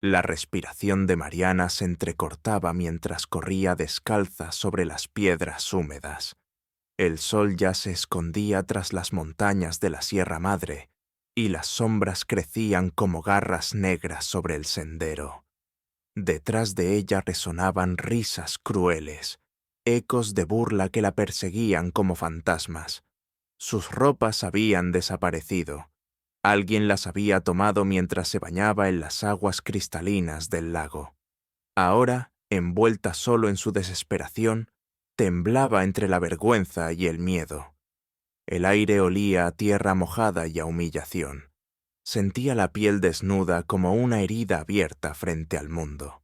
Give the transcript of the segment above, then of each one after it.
La respiración de Mariana se entrecortaba mientras corría descalza sobre las piedras húmedas. El sol ya se escondía tras las montañas de la Sierra Madre, y las sombras crecían como garras negras sobre el sendero. Detrás de ella resonaban risas crueles, ecos de burla que la perseguían como fantasmas. Sus ropas habían desaparecido. Alguien las había tomado mientras se bañaba en las aguas cristalinas del lago. Ahora, envuelta solo en su desesperación, temblaba entre la vergüenza y el miedo. El aire olía a tierra mojada y a humillación. Sentía la piel desnuda como una herida abierta frente al mundo.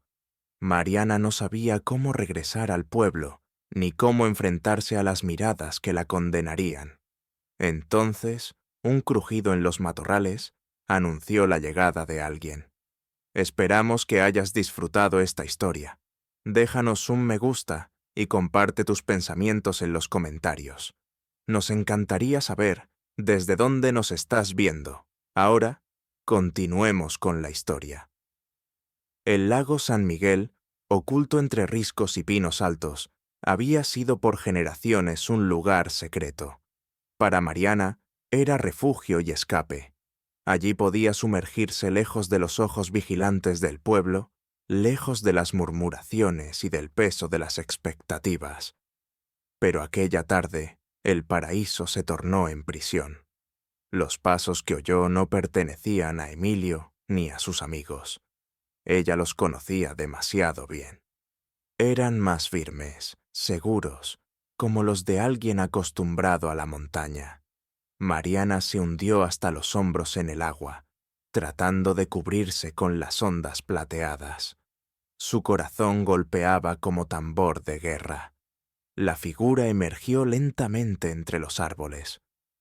Mariana no sabía cómo regresar al pueblo, ni cómo enfrentarse a las miradas que la condenarían. Entonces, un crujido en los matorrales anunció la llegada de alguien. Esperamos que hayas disfrutado esta historia. Déjanos un me gusta y comparte tus pensamientos en los comentarios. Nos encantaría saber desde dónde nos estás viendo. Ahora, continuemos con la historia. El lago San Miguel, oculto entre riscos y pinos altos, había sido por generaciones un lugar secreto. Para Mariana, era refugio y escape. Allí podía sumergirse lejos de los ojos vigilantes del pueblo, lejos de las murmuraciones y del peso de las expectativas. Pero aquella tarde, el paraíso se tornó en prisión. Los pasos que oyó no pertenecían a Emilio ni a sus amigos. Ella los conocía demasiado bien. Eran más firmes, seguros, como los de alguien acostumbrado a la montaña. Mariana se hundió hasta los hombros en el agua, tratando de cubrirse con las ondas plateadas. Su corazón golpeaba como tambor de guerra. La figura emergió lentamente entre los árboles.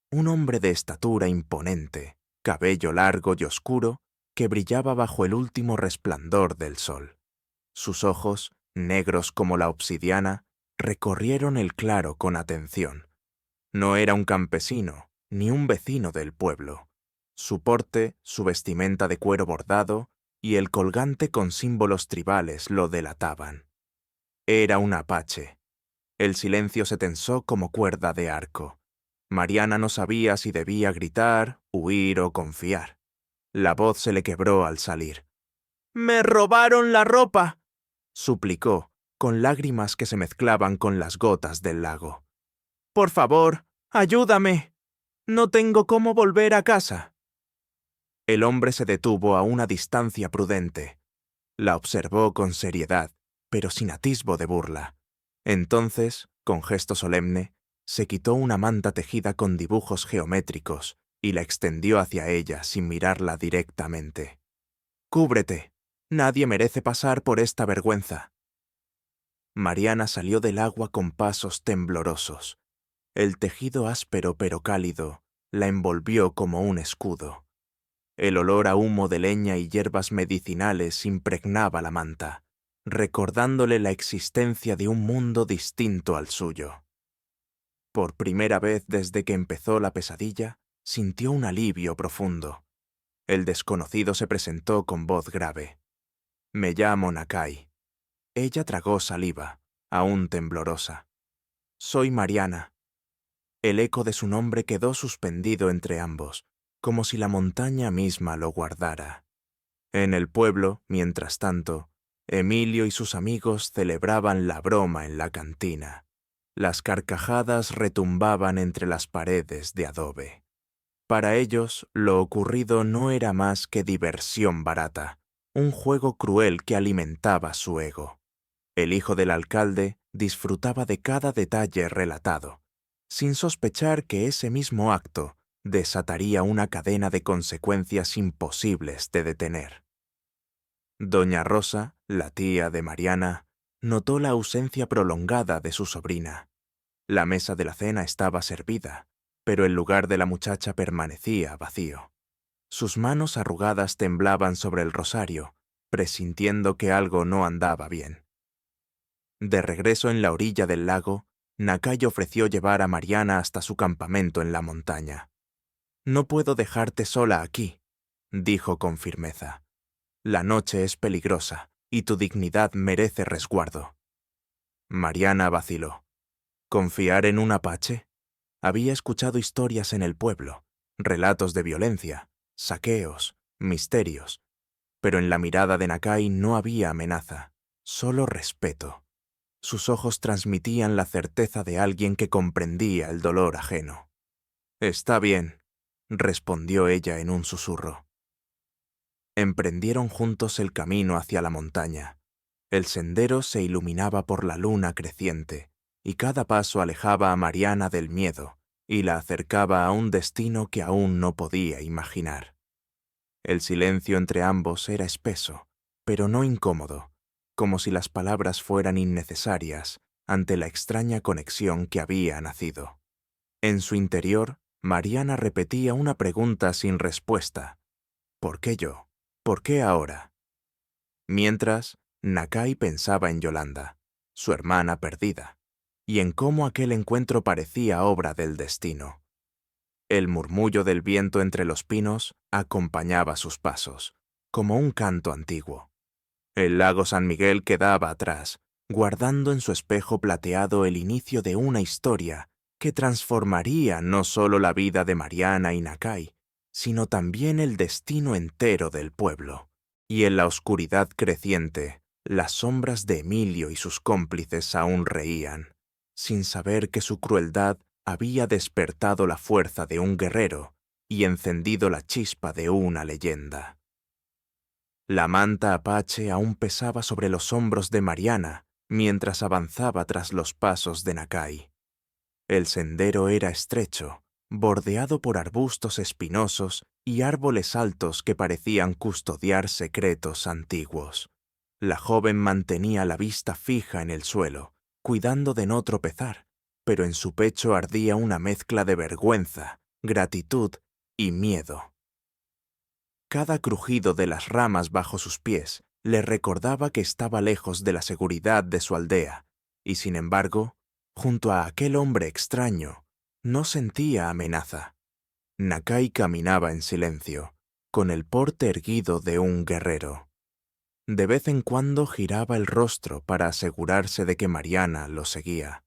Un hombre de estatura imponente, cabello largo y oscuro, que brillaba bajo el último resplandor del sol. Sus ojos, negros como la obsidiana, recorrieron el claro con atención. No era un campesino, ni un vecino del pueblo. Su porte, su vestimenta de cuero bordado y el colgante con símbolos tribales lo delataban. Era un apache. El silencio se tensó como cuerda de arco. Mariana no sabía si debía gritar, huir o confiar. La voz se le quebró al salir. «¡Me robaron la ropa!», suplicó, con lágrimas que se mezclaban con las gotas del lago. «Por favor, ayúdame. No tengo cómo volver a casa». El hombre se detuvo a una distancia prudente. La observó con seriedad, pero sin atisbo de burla. Entonces, con gesto solemne, se quitó una manta tejida con dibujos geométricos y la extendió hacia ella sin mirarla directamente. «Cúbrete. Nadie merece pasar por esta vergüenza». Mariana salió del agua con pasos temblorosos. El tejido áspero pero cálido la envolvió como un escudo. El olor a humo de leña y hierbas medicinales impregnaba la manta, recordándole la existencia de un mundo distinto al suyo. Por primera vez desde que empezó la pesadilla, sintió un alivio profundo. El desconocido se presentó con voz grave. «Me llamo Nakai». Ella tragó saliva, aún temblorosa. «Soy Mariana». El eco de su nombre quedó suspendido entre ambos, como si la montaña misma lo guardara. En el pueblo, mientras tanto, Emilio y sus amigos celebraban la broma en la cantina. Las carcajadas retumbaban entre las paredes de adobe. Para ellos, lo ocurrido no era más que diversión barata, un juego cruel que alimentaba su ego. El hijo del alcalde disfrutaba de cada detalle relatado, sin sospechar que ese mismo acto desataría una cadena de consecuencias imposibles de detener. Doña Rosa, la tía de Mariana, notó la ausencia prolongada de su sobrina. La mesa de la cena estaba servida, pero el lugar de la muchacha permanecía vacío. Sus manos arrugadas temblaban sobre el rosario, presintiendo que algo no andaba bien. De regreso en la orilla del lago, Nakai ofreció llevar a Mariana hasta su campamento en la montaña. «No puedo dejarte sola aquí», dijo con firmeza. La noche es peligrosa y tu dignidad merece resguardo. Mariana vaciló. ¿Confiar en un apache? Había escuchado historias en el pueblo, relatos de violencia, saqueos, misterios, pero en la mirada de Nakai no había amenaza, solo respeto. Sus ojos transmitían la certeza de alguien que comprendía el dolor ajeno. «Está bien», respondió ella en un susurro. Emprendieron juntos el camino hacia la montaña. El sendero se iluminaba por la luna creciente, y cada paso alejaba a Mariana del miedo y la acercaba a un destino que aún no podía imaginar. El silencio entre ambos era espeso, pero no incómodo, como si las palabras fueran innecesarias ante la extraña conexión que había nacido. En su interior, Mariana repetía una pregunta sin respuesta. ¿Por qué yo? ¿Por qué ahora? Mientras, Nakai pensaba en Yolanda, su hermana perdida, y en cómo aquel encuentro parecía obra del destino. El murmullo del viento entre los pinos acompañaba sus pasos, como un canto antiguo. El lago San Miguel quedaba atrás, guardando en su espejo plateado el inicio de una historia que transformaría no solo la vida de Mariana y Nakai, sino también el destino entero del pueblo. Y en la oscuridad creciente, las sombras de Emilio y sus cómplices aún reían, sin saber que su crueldad había despertado la fuerza de un guerrero y encendido la chispa de una leyenda. La manta apache aún pesaba sobre los hombros de Mariana mientras avanzaba tras los pasos de Nakai. El sendero era estrecho, bordeado por arbustos espinosos y árboles altos que parecían custodiar secretos antiguos. La joven mantenía la vista fija en el suelo, cuidando de no tropezar, pero en su pecho ardía una mezcla de vergüenza, gratitud y miedo. Cada crujido de las ramas bajo sus pies le recordaba que estaba lejos de la seguridad de su aldea, y sin embargo, junto a aquel hombre extraño, no sentía amenaza. Nakai caminaba en silencio, con el porte erguido de un guerrero. De vez en cuando giraba el rostro para asegurarse de que Mariana lo seguía.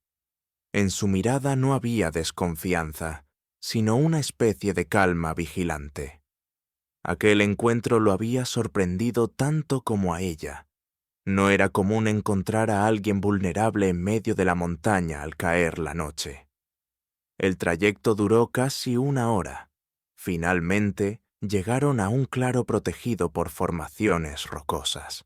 En su mirada no había desconfianza, sino una especie de calma vigilante. Aquel encuentro lo había sorprendido tanto como a ella. No era común encontrar a alguien vulnerable en medio de la montaña al caer la noche. El trayecto duró casi 1 hora. Finalmente, llegaron a un claro protegido por formaciones rocosas.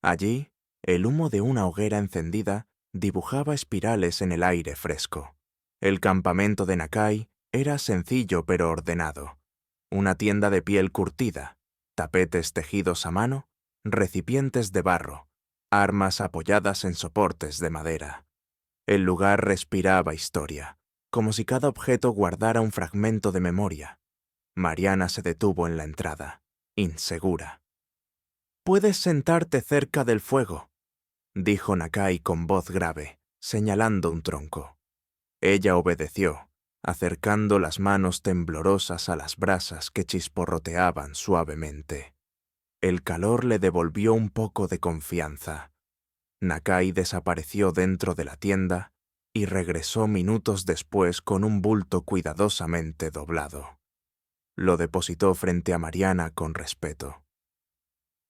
Allí, el humo de una hoguera encendida dibujaba espirales en el aire fresco. El campamento de Nakai era sencillo pero ordenado. Una tienda de piel curtida, tapetes tejidos a mano, recipientes de barro, armas apoyadas en soportes de madera. El lugar respiraba historia, como si cada objeto guardara un fragmento de memoria. Mariana se detuvo en la entrada, insegura. «Puedes sentarte cerca del fuego», dijo Nakai con voz grave, señalando un tronco. Ella obedeció, acercando las manos temblorosas a las brasas que chisporroteaban suavemente. El calor le devolvió un poco de confianza. Nakai desapareció dentro de la tienda y regresó minutos después con un bulto cuidadosamente doblado. Lo depositó frente a Mariana con respeto.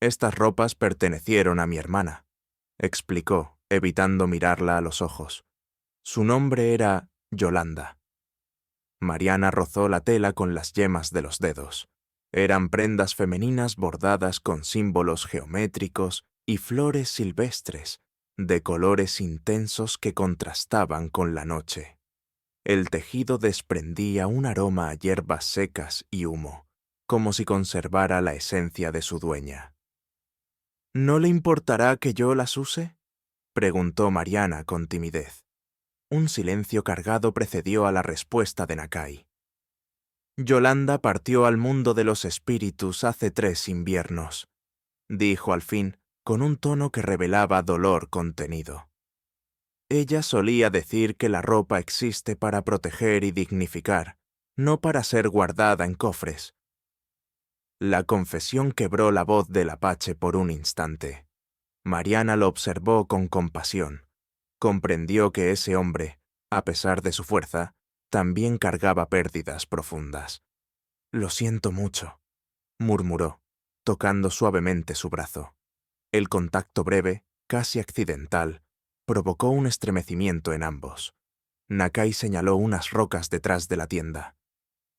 «Estas ropas pertenecieron a mi hermana», explicó, evitando mirarla a los ojos. Su nombre era Yolanda. Mariana rozó la tela con las yemas de los dedos. Eran prendas femeninas bordadas con símbolos geométricos y flores silvestres, de colores intensos que contrastaban con la noche. El tejido desprendía un aroma a hierbas secas y humo, como si conservara la esencia de su dueña. «¿No le importará que yo las use?», preguntó Mariana con timidez. Un silencio cargado precedió a la respuesta de Nakai. «Yolanda partió al mundo de los espíritus hace 3 inviernos», dijo al fin, con un tono que revelaba dolor contenido. Ella solía decir que la ropa existe para proteger y dignificar, no para ser guardada en cofres. La confesión quebró la voz del apache por un instante. Mariana lo observó con compasión. Comprendió que ese hombre, a pesar de su fuerza, también cargaba pérdidas profundas. «Lo siento mucho», murmuró, tocando suavemente su brazo. El contacto breve, casi accidental, provocó un estremecimiento en ambos. Nakai señaló unas rocas detrás de la tienda.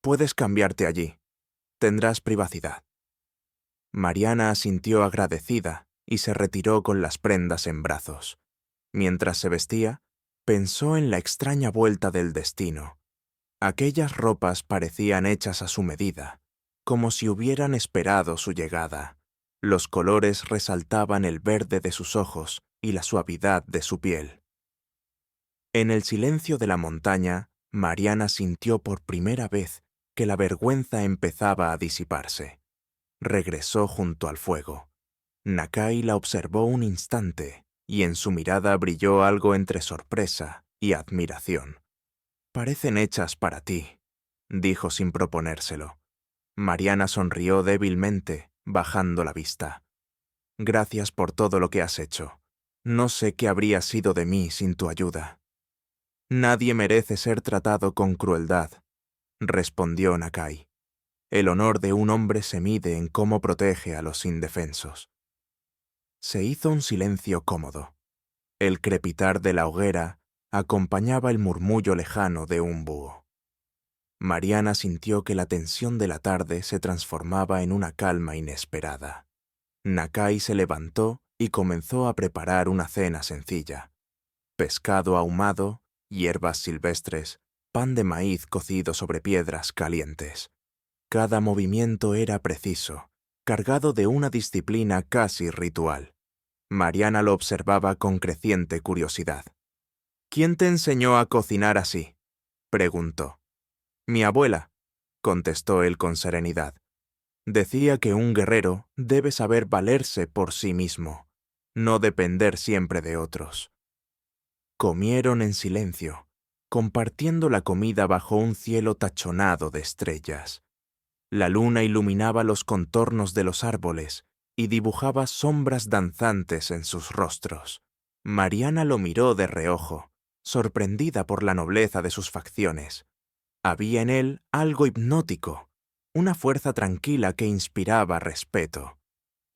«Puedes cambiarte allí. Tendrás privacidad». Mariana asintió agradecida y se retiró con las prendas en brazos. Mientras se vestía, pensó en la extraña vuelta del destino. Aquellas ropas parecían hechas a su medida, como si hubieran esperado su llegada. Los colores resaltaban el verde de sus ojos y la suavidad de su piel. En el silencio de la montaña, Mariana sintió por primera vez que la vergüenza empezaba a disiparse. Regresó junto al fuego. Nakai la observó un instante y en su mirada brilló algo entre sorpresa y admiración. «Parecen hechas para ti», dijo sin proponérselo. Mariana sonrió débilmente, bajando la vista. «Gracias por todo lo que has hecho. No sé qué habría sido de mí sin tu ayuda». «Nadie merece ser tratado con crueldad», respondió Nakai. «El honor de un hombre se mide en cómo protege a los indefensos». Se hizo un silencio cómodo. El crepitar de la hoguera acompañaba el murmullo lejano de un búho. Mariana sintió que la tensión de la tarde se transformaba en una calma inesperada. Nakai se levantó y comenzó a preparar una cena sencilla. Pescado ahumado, hierbas silvestres, pan de maíz cocido sobre piedras calientes. Cada movimiento era preciso, cargado de una disciplina casi ritual. Mariana lo observaba con creciente curiosidad. «¿Quién te enseñó a cocinar así?», preguntó. «Mi abuela», contestó él con serenidad. «Decía que un guerrero debe saber valerse por sí mismo, no depender siempre de otros». Comieron en silencio, compartiendo la comida bajo un cielo tachonado de estrellas. La luna iluminaba los contornos de los árboles y dibujaba sombras danzantes en sus rostros. Mariana lo miró de reojo, sorprendida por la nobleza de sus facciones. Había en él algo hipnótico, una fuerza tranquila que inspiraba respeto.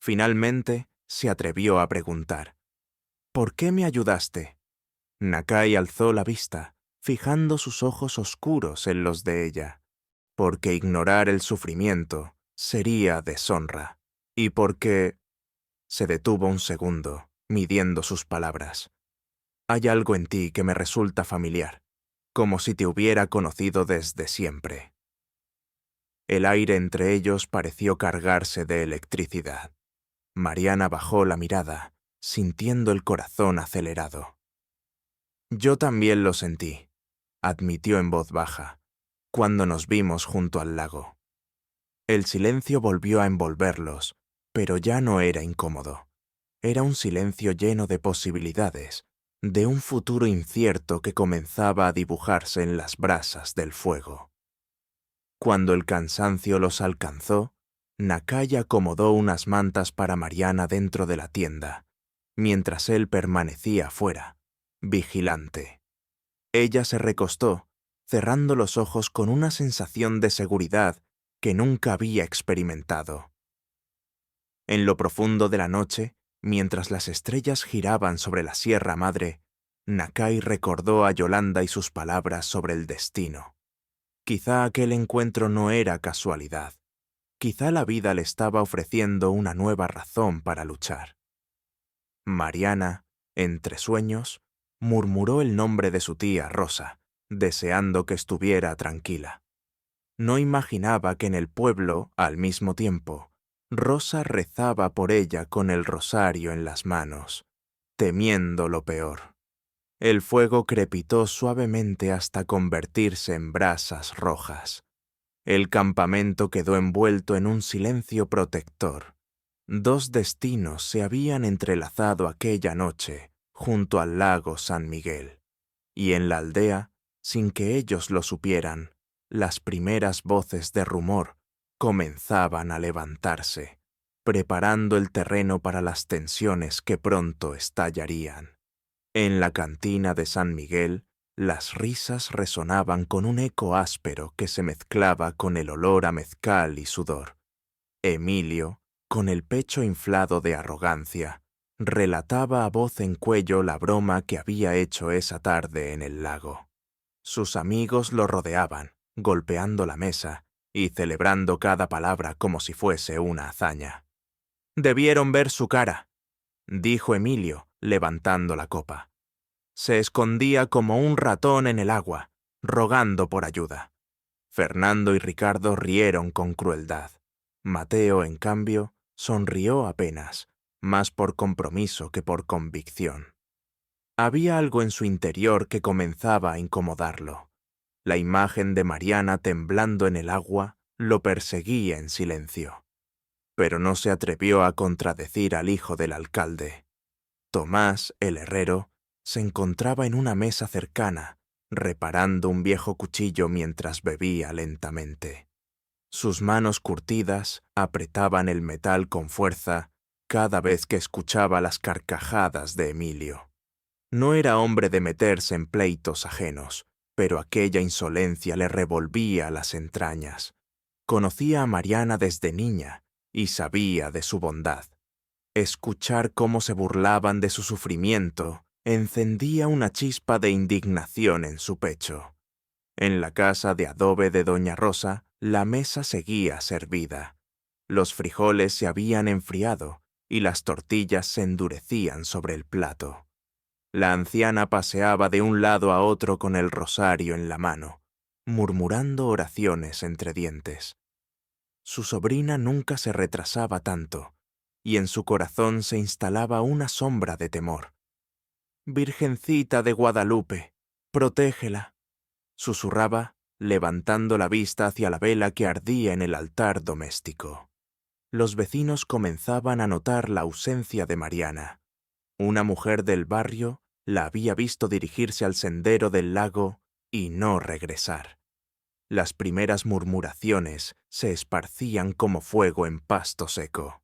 Finalmente, se atrevió a preguntar: «¿Por qué me ayudaste?». Nakai alzó la vista, fijando sus ojos oscuros en los de ella. «Porque ignorar el sufrimiento sería deshonra. Y porque…». Se detuvo un segundo, midiendo sus palabras. «Hay algo en ti que me resulta familiar, como si te hubiera conocido desde siempre». El aire entre ellos pareció cargarse de electricidad. Mariana bajó la mirada, sintiendo el corazón acelerado. «Yo también lo sentí», admitió en voz baja, «cuando nos vimos junto al lago». El silencio volvió a envolverlos, pero ya no era incómodo. Era un silencio lleno de posibilidades, de un futuro incierto que comenzaba a dibujarse en las brasas del fuego. Cuando el cansancio los alcanzó, Nakai acomodó unas mantas para Mariana dentro de la tienda, mientras él permanecía fuera, vigilante. Ella se recostó, cerrando los ojos con una sensación de seguridad que nunca había experimentado. En lo profundo de la noche, mientras las estrellas giraban sobre la Sierra Madre, Nakai recordó a Yolanda y sus palabras sobre el destino. Quizá aquel encuentro no era casualidad. Quizá la vida le estaba ofreciendo una nueva razón para luchar. Mariana, entre sueños, murmuró el nombre de su tía Rosa, deseando que estuviera tranquila. No imaginaba que en el pueblo, al mismo tiempo, Rosa rezaba por ella con el rosario en las manos, temiendo lo peor. El fuego crepitó suavemente hasta convertirse en brasas rojas. El campamento quedó envuelto en un silencio protector. Dos destinos se habían entrelazado aquella noche junto al lago San Miguel, y en la aldea, sin que ellos lo supieran, las primeras voces de rumor comenzaban a levantarse, preparando el terreno para las tensiones que pronto estallarían. En la cantina de San Miguel, las risas resonaban con un eco áspero que se mezclaba con el olor a mezcal y sudor. Emilio, con el pecho inflado de arrogancia, relataba a voz en cuello la broma que había hecho esa tarde en el lago. Sus amigos lo rodeaban, golpeando la mesa y celebrando cada palabra como si fuese una hazaña. «Debieron ver su cara», dijo Emilio, levantando la copa. Se escondía como un ratón en el agua, rogando por ayuda. Fernando y Ricardo rieron con crueldad. Mateo, en cambio, sonrió apenas, más por compromiso que por convicción. Había algo en su interior que comenzaba a incomodarlo. La imagen de Mariana temblando en el agua lo perseguía en silencio. Pero no se atrevió a contradecir al hijo del alcalde. Tomás, el herrero, se encontraba en una mesa cercana, reparando un viejo cuchillo mientras bebía lentamente. Sus manos curtidas apretaban el metal con fuerza cada vez que escuchaba las carcajadas de Emilio. No era hombre de meterse en pleitos ajenos, pero aquella insolencia le revolvía las entrañas. Conocía a Mariana desde niña y sabía de su bondad. Escuchar cómo se burlaban de su sufrimiento encendía una chispa de indignación en su pecho. En la casa de adobe de doña Rosa, la mesa seguía servida. Los frijoles se habían enfriado y las tortillas se endurecían sobre el plato. La anciana paseaba de un lado a otro con el rosario en la mano, murmurando oraciones entre dientes. Su sobrina nunca se retrasaba tanto, y en su corazón se instalaba una sombra de temor. «Virgencita de Guadalupe, protégela», susurraba, levantando la vista hacia la vela que ardía en el altar doméstico. Los vecinos comenzaban a notar la ausencia de Mariana. Una mujer del barrio la había visto dirigirse al sendero del lago y no regresar. Las primeras murmuraciones se esparcían como fuego en pasto seco.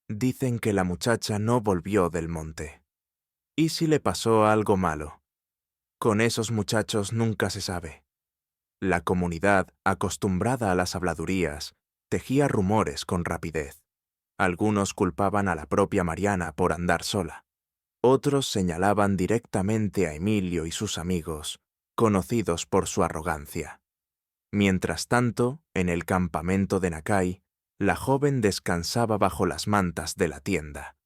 Dicen que la muchacha no volvió del monte. ¿Y si le pasó algo malo? Con esos muchachos nunca se sabe. La comunidad, acostumbrada a las habladurías, tejía rumores con rapidez. Algunos culpaban a la propia Mariana por andar sola. Otros señalaban directamente a Emilio y sus amigos, conocidos por su arrogancia. Mientras tanto, en el campamento de Nacay, la joven descansaba bajo las mantas de la tienda.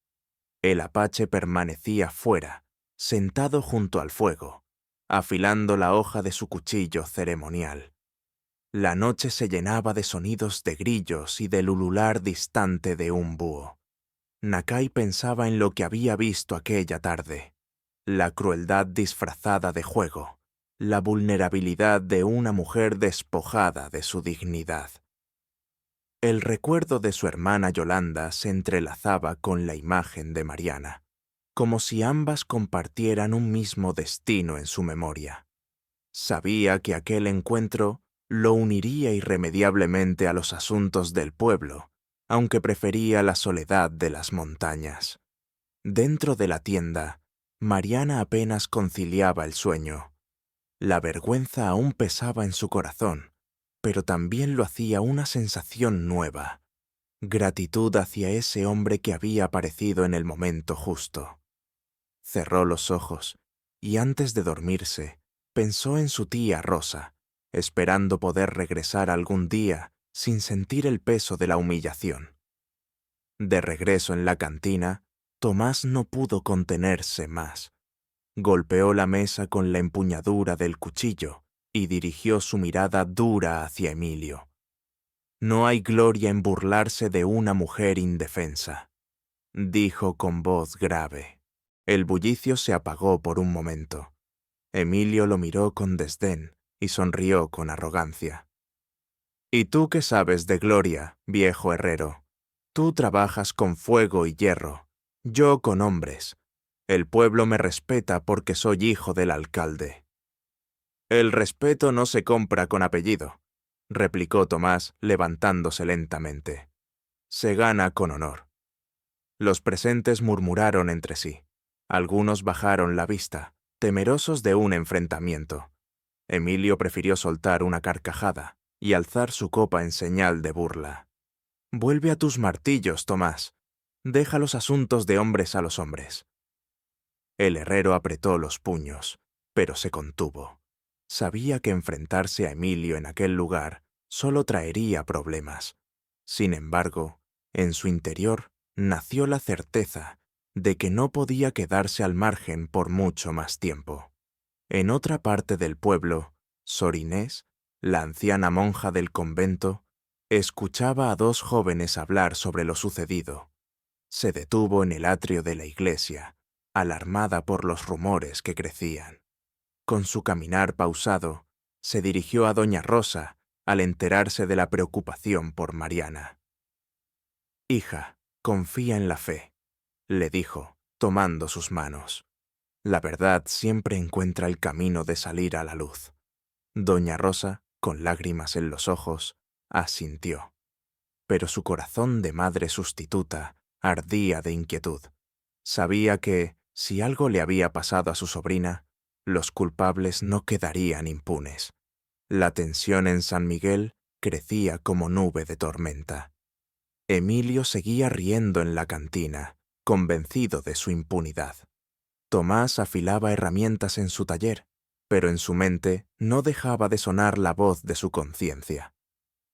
El apache permanecía fuera, sentado junto al fuego, afilando la hoja de su cuchillo ceremonial. La noche se llenaba de sonidos de grillos y del ulular distante de un búho. Nacay pensaba en lo que había visto aquella tarde, la crueldad disfrazada de juego, la vulnerabilidad de una mujer despojada de su dignidad. El recuerdo de su hermana Yolanda se entrelazaba con la imagen de Mariana, como si ambas compartieran un mismo destino en su memoria. Sabía que aquel encuentro lo uniría irremediablemente a los asuntos del pueblo, aunque prefería la soledad de las montañas. Dentro de la tienda, Mariana apenas conciliaba el sueño. La vergüenza aún pesaba en su corazón, pero también lo hacía una sensación nueva, gratitud hacia ese hombre que había aparecido en el momento justo. Cerró los ojos y antes de dormirse, pensó en su tía Rosa, esperando poder regresar algún día sin sentir el peso de la humillación. De regreso en la cantina, Tomás no pudo contenerse más. Golpeó la mesa con la empuñadura del cuchillo y dirigió su mirada dura hacia Emilio. «No hay gloria en burlarse de una mujer indefensa», dijo con voz grave. El bullicio se apagó por un momento. Emilio lo miró con desdén y sonrió con arrogancia. «¿Y tú qué sabes de gloria, viejo herrero? Tú trabajas con fuego y hierro, yo con hombres. El pueblo me respeta porque soy hijo del alcalde». «El respeto no se compra con apellido», replicó Tomás, levantándose lentamente. Se gana con honor. Los presentes murmuraron entre sí. Algunos bajaron la vista, temerosos de un enfrentamiento. Emilio prefirió soltar una carcajada y alzar su copa en señal de burla. Vuelve a tus martillos, Tomás. Deja los asuntos de hombres a los hombres. El herrero apretó los puños, pero se contuvo. Sabía que enfrentarse a Emilio en aquel lugar solo traería problemas. Sin embargo, en su interior nació la certeza de que no podía quedarse al margen por mucho más tiempo. En otra parte del pueblo, Sor Inés, la anciana monja del convento, escuchaba a dos jóvenes hablar sobre lo sucedido. Se detuvo en el atrio de la iglesia, alarmada por los rumores que crecían. Con su caminar pausado, se dirigió a doña Rosa al enterarse de la preocupación por Mariana. «Hija, confía en la fe», le dijo, tomando sus manos. «La verdad siempre encuentra el camino de salir a la luz». Doña Rosa, con lágrimas en los ojos, asintió. Pero su corazón de madre sustituta ardía de inquietud. Sabía que, si algo le había pasado a su sobrina, los culpables no quedarían impunes. La tensión en San Miguel crecía como nube de tormenta. Emilio seguía riendo en la cantina, convencido de su impunidad. Tomás afilaba herramientas en su taller, pero en su mente no dejaba de sonar la voz de su conciencia.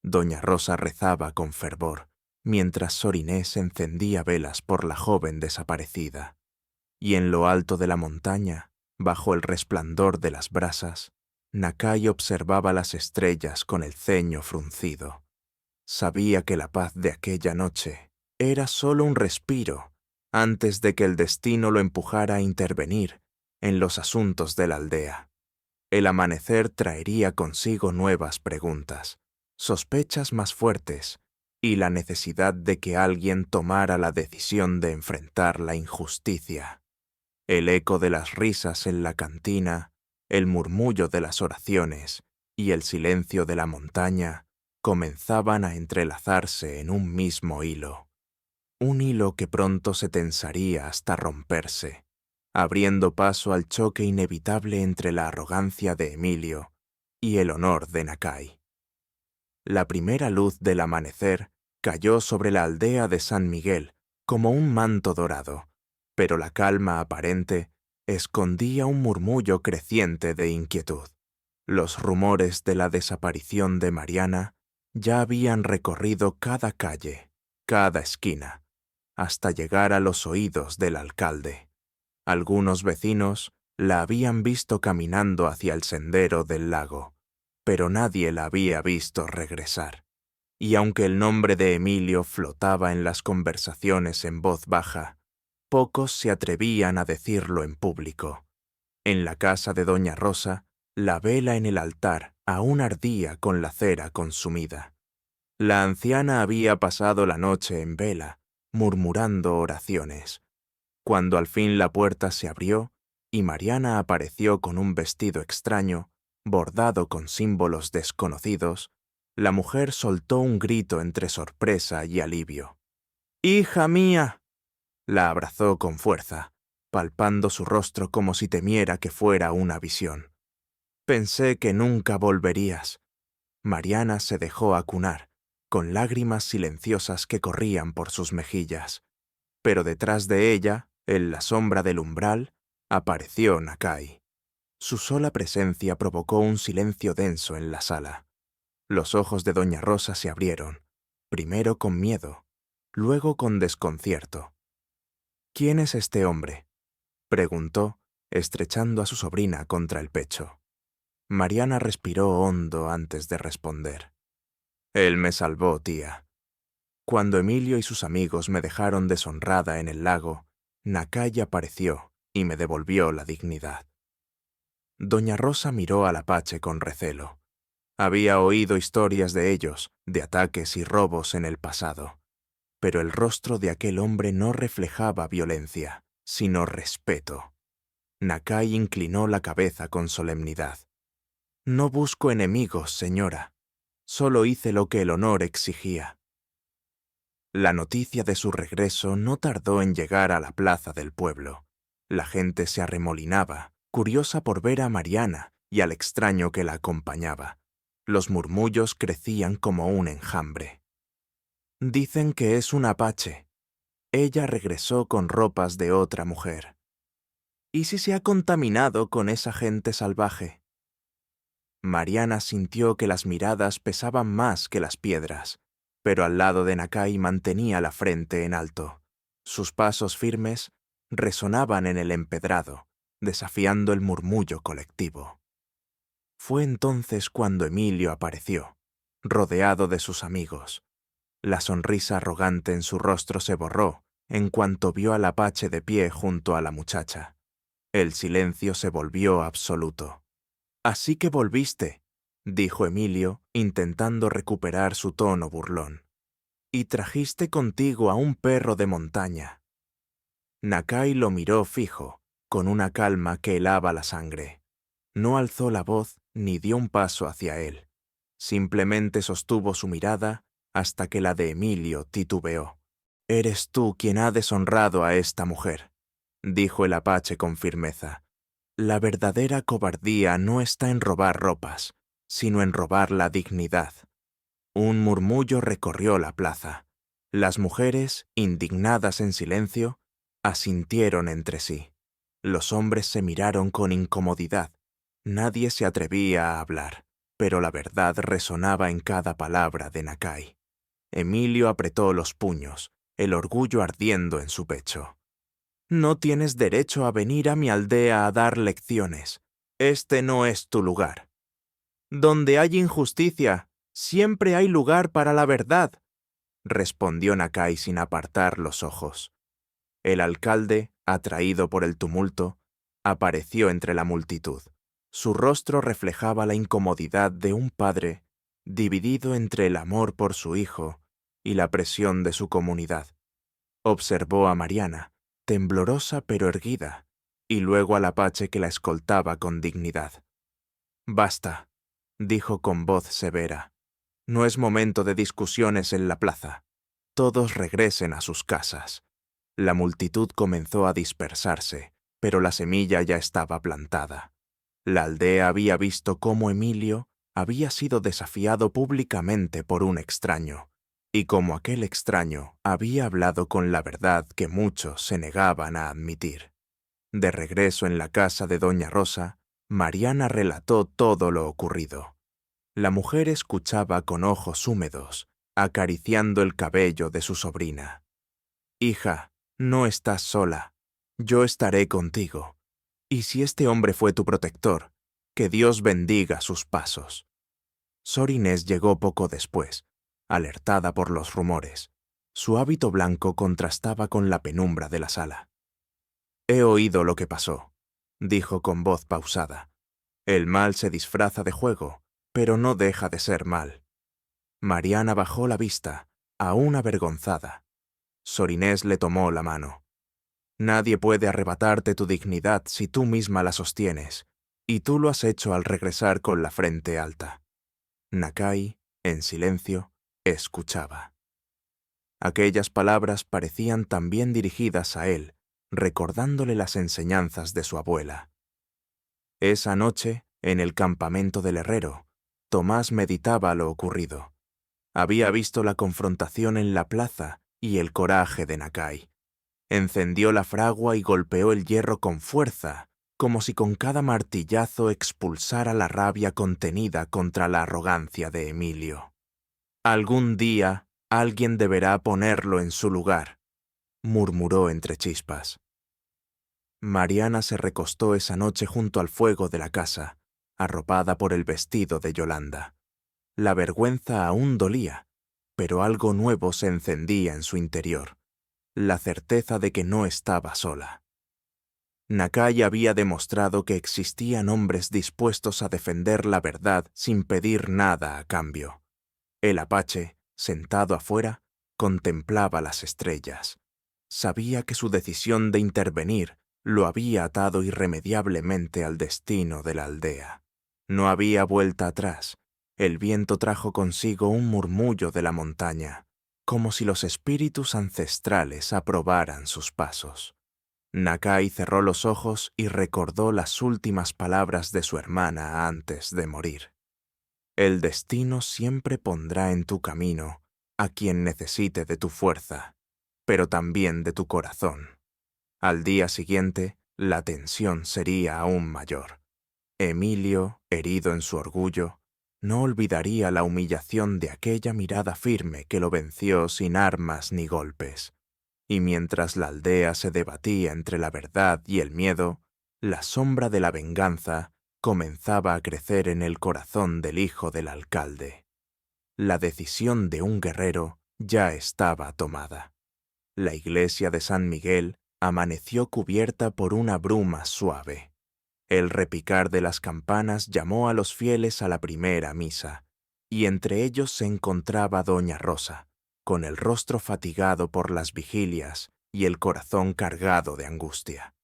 Doña Rosa rezaba con fervor, mientras Sor Inés encendía velas por la joven desaparecida. Y en lo alto de la montaña, bajo el resplandor de las brasas, Nakai observaba las estrellas con el ceño fruncido. Sabía que la paz de aquella noche era solo un respiro antes de que el destino lo empujara a intervenir en los asuntos de la aldea. El amanecer traería consigo nuevas preguntas, sospechas más fuertes y la necesidad de que alguien tomara la decisión de enfrentar la injusticia. El eco de las risas en la cantina, el murmullo de las oraciones y el silencio de la montaña comenzaban a entrelazarse en un mismo hilo. Un hilo que pronto se tensaría hasta romperse, abriendo paso al choque inevitable entre la arrogancia de Emilio y el honor de Nakai. La primera luz del amanecer cayó sobre la aldea de San Miguel como un manto dorado, pero la calma aparente escondía un murmullo creciente de inquietud. Los rumores de la desaparición de Mariana ya habían recorrido cada calle, cada esquina, hasta llegar a los oídos del alcalde. Algunos vecinos la habían visto caminando hacia el sendero del lago, pero nadie la había visto regresar. Y aunque el nombre de Emilio flotaba en las conversaciones en voz baja, pocos se atrevían a decirlo en público. En la casa de doña Rosa, la vela en el altar aún ardía con la cera consumida. La anciana había pasado la noche en vela, murmurando oraciones. Cuando al fin la puerta se abrió y Mariana apareció con un vestido extraño, bordado con símbolos desconocidos, la mujer soltó un grito entre sorpresa y alivio. «¡Hija mía!». La abrazó con fuerza, palpando su rostro como si temiera que fuera una visión. «Pensé que nunca volverías». Mariana se dejó acunar, con lágrimas silenciosas que corrían por sus mejillas. Pero detrás de ella, en la sombra del umbral, apareció Nakai. Su sola presencia provocó un silencio denso en la sala. Los ojos de doña Rosa se abrieron, primero con miedo, luego con desconcierto. «¿Quién es este hombre?», preguntó, estrechando a su sobrina contra el pecho. Mariana respiró hondo antes de responder. «Él me salvó, tía. Cuando Emilio y sus amigos me dejaron deshonrada en el lago, Nakai apareció y me devolvió la dignidad». Doña Rosa miró al apache con recelo. Había oído historias de ellos, de ataques y robos en el pasado, pero el rostro de aquel hombre no reflejaba violencia, sino respeto. Nakai inclinó la cabeza con solemnidad. «No busco enemigos, señora. Solo hice lo que el honor exigía. La noticia de su regreso no tardó en llegar a la plaza del pueblo. La gente se arremolinaba, curiosa por ver a Mariana y al extraño que la acompañaba. Los murmullos crecían como un enjambre. Dicen que es un apache. Ella regresó con ropas de otra mujer. ¿Y si se ha contaminado con esa gente salvaje? Mariana sintió que las miradas pesaban más que las piedras, pero al lado de Nakai mantenía la frente en alto. Sus pasos firmes resonaban en el empedrado, desafiando el murmullo colectivo. Fue entonces cuando Emilio apareció, rodeado de sus amigos. La sonrisa arrogante en su rostro se borró en cuanto vio al apache de pie junto a la muchacha. El silencio se volvió absoluto. «Así que volviste», dijo Emilio, intentando recuperar su tono burlón. «Y trajiste contigo a un perro de montaña». Nakai lo miró fijo, con una calma que helaba la sangre. No alzó la voz ni dio un paso hacia él. Simplemente sostuvo su mirada hasta que la de Emilio titubeó. «Eres tú quien ha deshonrado a esta mujer», dijo el apache con firmeza. «La verdadera cobardía no está en robar ropas, sino en robar la dignidad». Un murmullo recorrió la plaza. Las mujeres, indignadas en silencio, asintieron entre sí. Los hombres se miraron con incomodidad. Nadie se atrevía a hablar, pero la verdad resonaba en cada palabra de Nakai. Emilio apretó los puños, el orgullo ardiendo en su pecho. «No tienes derecho a venir a mi aldea a dar lecciones. Este no es tu lugar. Donde hay injusticia, siempre hay lugar para la verdad», respondió Nakai sin apartar los ojos. El alcalde, atraído por el tumulto, apareció entre la multitud. Su rostro reflejaba la incomodidad de un padre dividido entre el amor por su hijo y la presión de su comunidad. Observó a Mariana, temblorosa pero erguida, y luego al apache que la escoltaba con dignidad. «Basta», dijo con voz severa. «No es momento de discusiones en la plaza. Todos regresen a sus casas». La multitud comenzó a dispersarse, pero la semilla ya estaba plantada. La aldea había visto cómo Emilio había sido desafiado públicamente por un extraño, y cómo aquel extraño había hablado con la verdad que muchos se negaban a admitir. De regreso en la casa de Doña Rosa, Mariana relató todo lo ocurrido. La mujer escuchaba con ojos húmedos, acariciando el cabello de su sobrina. «Hija, no estás sola. Yo estaré contigo. Y si este hombre fue tu protector, que Dios bendiga sus pasos». Sor Inés llegó poco después, alertada por los rumores. Su hábito blanco contrastaba con la penumbra de la sala. «He oído lo que pasó», dijo con voz pausada. «El mal se disfraza de juego, pero no deja de ser mal». Mariana bajó la vista, aún avergonzada. Sor Inés le tomó la mano. «Nadie puede arrebatarte tu dignidad si tú misma la sostienes, y tú lo has hecho al regresar con la frente alta». Nakai, en silencio, escuchaba. Aquellas palabras parecían también dirigidas a él, recordándole las enseñanzas de su abuela. Esa noche, en el campamento del herrero, Tomás meditaba lo ocurrido. Había visto la confrontación en la plaza y el coraje de Nakai. Encendió la fragua y golpeó el hierro con fuerza, como si con cada martillazo expulsara la rabia contenida contra la arrogancia de Emilio. «Algún día alguien deberá ponerlo en su lugar», murmuró entre chispas. Mariana se recostó esa noche junto al fuego de la casa, arropada por el vestido de Yolanda. La vergüenza aún dolía, pero algo nuevo se encendía en su interior, la certeza de que no estaba sola. Nakai había demostrado que existían hombres dispuestos a defender la verdad sin pedir nada a cambio. El apache, sentado afuera, contemplaba las estrellas. Sabía que su decisión de intervenir lo había atado irremediablemente al destino de la aldea. No había vuelta atrás, El viento trajo consigo un murmullo de la montaña, como si los espíritus ancestrales aprobaran sus pasos. Nakai cerró los ojos y recordó las últimas palabras de su hermana antes de morir. El destino siempre pondrá en tu camino a quien necesite de tu fuerza, pero también de tu corazón. Al día siguiente, la tensión sería aún mayor. Emilio, herido en su orgullo, no olvidaría la humillación de aquella mirada firme que lo venció sin armas ni golpes. Y mientras la aldea se debatía entre la verdad y el miedo, la sombra de la venganza comenzaba a crecer en el corazón del hijo del alcalde. La decisión de un guerrero ya estaba tomada. La iglesia de San Miguel amaneció cubierta por una bruma suave. El repicar de las campanas llamó a los fieles a la primera misa, y entre ellos se encontraba doña Rosa, con el rostro fatigado por las vigilias y el corazón cargado de angustia.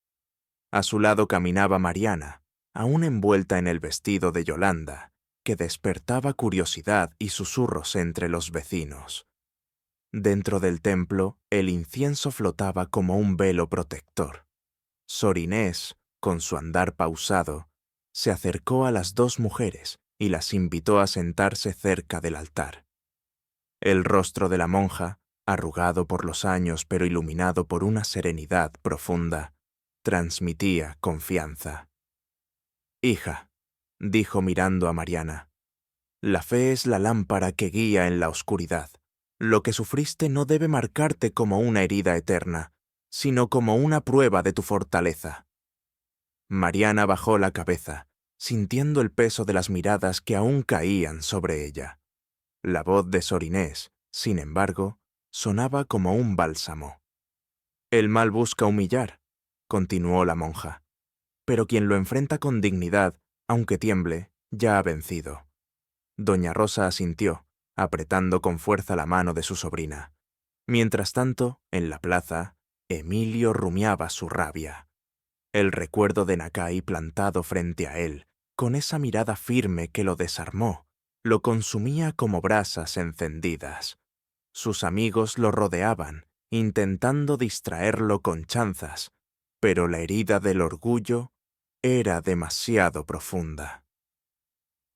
A su lado caminaba Mariana, aún envuelta en el vestido de Yolanda, que despertaba curiosidad y susurros entre los vecinos. Dentro del templo, el incienso flotaba como un velo protector. Sor Inés, con su andar pausado, se acercó a las dos mujeres y las invitó a sentarse cerca del altar. El rostro de la monja, arrugado por los años pero iluminado por una serenidad profunda, transmitía confianza. «Hija», dijo mirando a Mariana, «la fe es la lámpara que guía en la oscuridad. Lo que sufriste no debe marcarte como una herida eterna, sino como una prueba de tu fortaleza». Mariana bajó la cabeza, sintiendo el peso de las miradas que aún caían sobre ella. La voz de Sor Inés, sin embargo, sonaba como un bálsamo. «El mal busca humillar», continuó la monja, «pero quien lo enfrenta con dignidad, aunque tiemble, ya ha vencido». Doña Rosa asintió, apretando con fuerza la mano de su sobrina. Mientras tanto, en la plaza, Emilio rumiaba su rabia. El recuerdo de Nakai plantado frente a él, con esa mirada firme que lo desarmó, lo consumía como brasas encendidas. Sus amigos lo rodeaban, intentando distraerlo con chanzas, pero la herida del orgullo era demasiado profunda.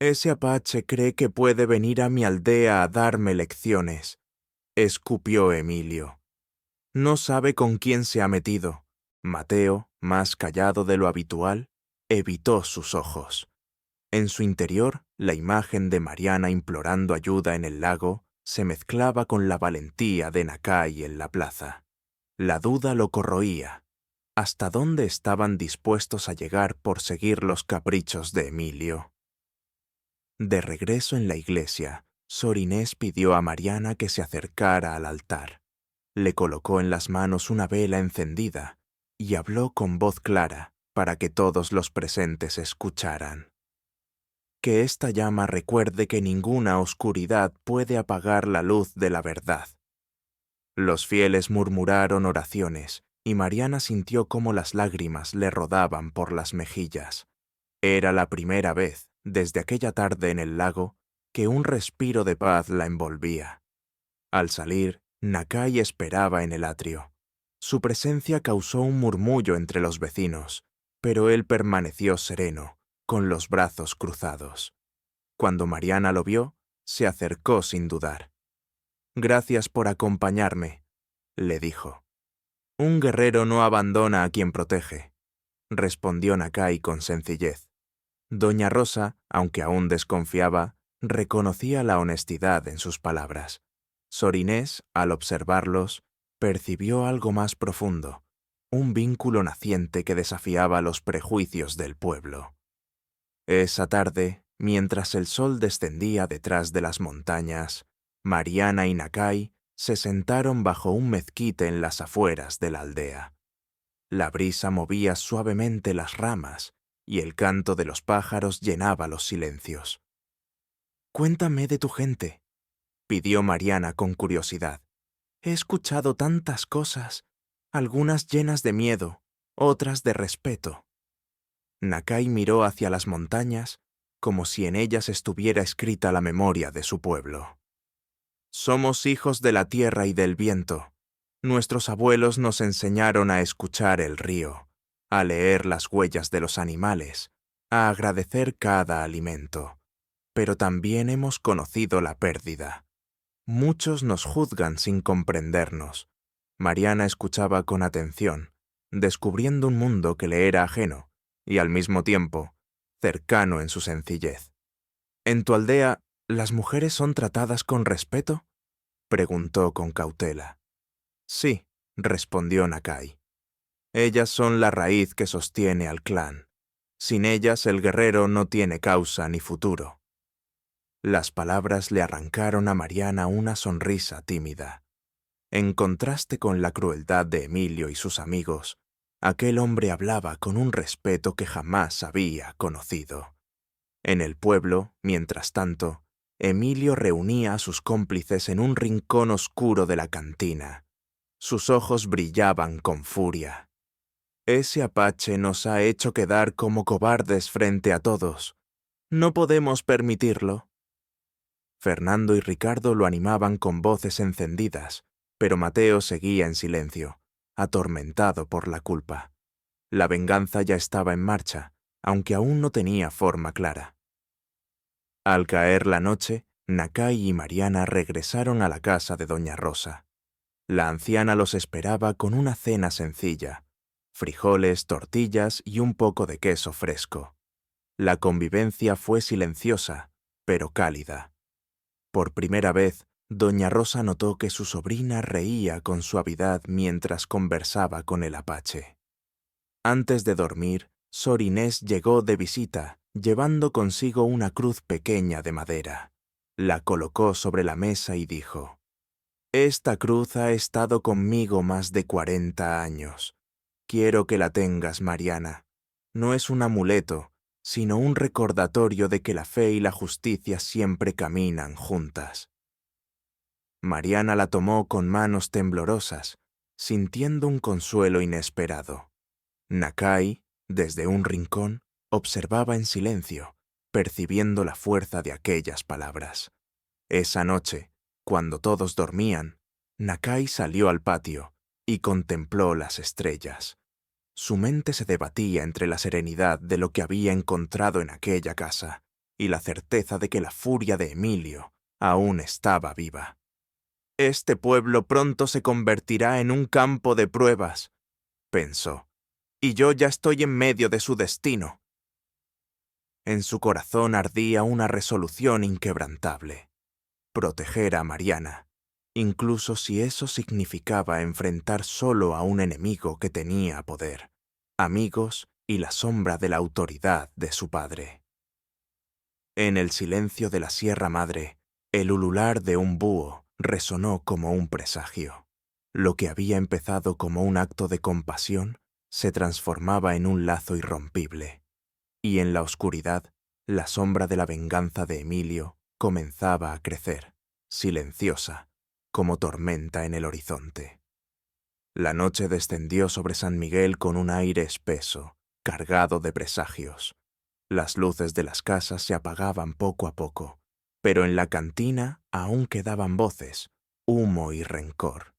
«Ese apache cree que puede venir a mi aldea a darme lecciones», escupió Emilio. «No sabe con quién se ha metido». Mateo, más callado de lo habitual, evitó sus ojos. En su interior, la imagen de Mariana implorando ayuda en el lago se mezclaba con la valentía de Nakai en la plaza. La duda lo corroía. ¿Hasta dónde estaban dispuestos a llegar por seguir los caprichos de Emilio? De regreso en la iglesia, Sor Inés pidió a Mariana que se acercara al altar. Le colocó en las manos una vela encendida y habló con voz clara para que todos los presentes escucharan. «Que esta llama recuerde que ninguna oscuridad puede apagar la luz de la verdad». Los fieles murmuraron oraciones y Mariana sintió cómo las lágrimas le rodaban por las mejillas. Era la primera vez, desde aquella tarde en el lago, que un respiro de paz la envolvía. Al salir, Nakai esperaba en el atrio. Su presencia causó un murmullo entre los vecinos, pero él permaneció sereno, con los brazos cruzados. Cuando Mariana lo vio, se acercó sin dudar. «Gracias por acompañarme», le dijo. «Un guerrero no abandona a quien protege», respondió Nakai con sencillez. Doña Rosa, aunque aún desconfiaba, reconocía la honestidad en sus palabras. Sor Inés, al observarlos, percibió algo más profundo, un vínculo naciente que desafiaba los prejuicios del pueblo. Esa tarde, mientras el sol descendía detrás de las montañas, Mariana y Nakai se sentaron bajo un mezquite en las afueras de la aldea. La brisa movía suavemente las ramas y el canto de los pájaros llenaba los silencios. «Cuéntame de tu gente», pidió Mariana con curiosidad. «He escuchado tantas cosas, algunas llenas de miedo, otras de respeto». Nakai miró hacia las montañas, como si en ellas estuviera escrita la memoria de su pueblo. Somos hijos de la tierra y del viento. Nuestros abuelos nos enseñaron a escuchar el río, a leer las huellas de los animales, a agradecer cada alimento. Pero también hemos conocido la pérdida. Muchos nos juzgan sin comprendernos. Mariana escuchaba con atención, descubriendo un mundo que le era ajeno y al mismo tiempo cercano en su sencillez. ¿En tu aldea las mujeres son tratadas con respeto?, preguntó con cautela. Sí, respondió Nakai. Ellas son la raíz que sostiene al clan. Sin ellas el guerrero no tiene causa ni futuro. Las palabras le arrancaron a Mariana una sonrisa tímida. En contraste con la crueldad de Emilio y sus amigos, aquel hombre hablaba con un respeto que jamás había conocido. En el pueblo, mientras tanto, Emilio reunía a sus cómplices en un rincón oscuro de la cantina. Sus ojos brillaban con furia. Ese apache nos ha hecho quedar como cobardes frente a todos. No podemos permitirlo. Fernando y Ricardo lo animaban con voces encendidas, pero Mateo seguía en silencio, atormentado por la culpa. La venganza ya estaba en marcha, aunque aún no tenía forma clara. Al caer la noche, Nakai y Mariana regresaron a la casa de Doña Rosa. La anciana los esperaba con una cena sencilla: frijoles, tortillas y un poco de queso fresco. La convivencia fue silenciosa, pero cálida. Por primera vez, Doña Rosa notó que su sobrina reía con suavidad mientras conversaba con el apache. Antes de dormir, Sor Inés llegó de visita, llevando consigo una cruz pequeña de madera. La colocó sobre la mesa y dijo: «Esta cruz ha estado conmigo más de 40 años. Quiero que la tengas, Mariana. No es un amuleto, sino un recordatorio de que la fe y la justicia siempre caminan juntas». Mariana la tomó con manos temblorosas, sintiendo un consuelo inesperado. Nakai, desde un rincón, observaba en silencio, percibiendo la fuerza de aquellas palabras. Esa noche, cuando todos dormían, Nakai salió al patio y contempló las estrellas. Su mente se debatía entre la serenidad de lo que había encontrado en aquella casa y la certeza de que la furia de Emilio aún estaba viva. «Este pueblo pronto se convertirá en un campo de pruebas», pensó, «y yo ya estoy en medio de su destino». En su corazón ardía una resolución inquebrantable: proteger a Mariana, incluso si eso significaba enfrentar solo a un enemigo que tenía poder, amigos y la sombra de la autoridad de su padre. En el silencio de la Sierra Madre, el ulular de un búho resonó como un presagio. Lo que había empezado como un acto de compasión se transformaba en un lazo irrompible. Y en la oscuridad, la sombra de la venganza de Emilio comenzaba a crecer, silenciosa, como tormenta en el horizonte. La noche descendió sobre San Miguel con un aire espeso, cargado de presagios. Las luces de las casas se apagaban poco a poco, pero en la cantina aún quedaban voces, humo y rencor.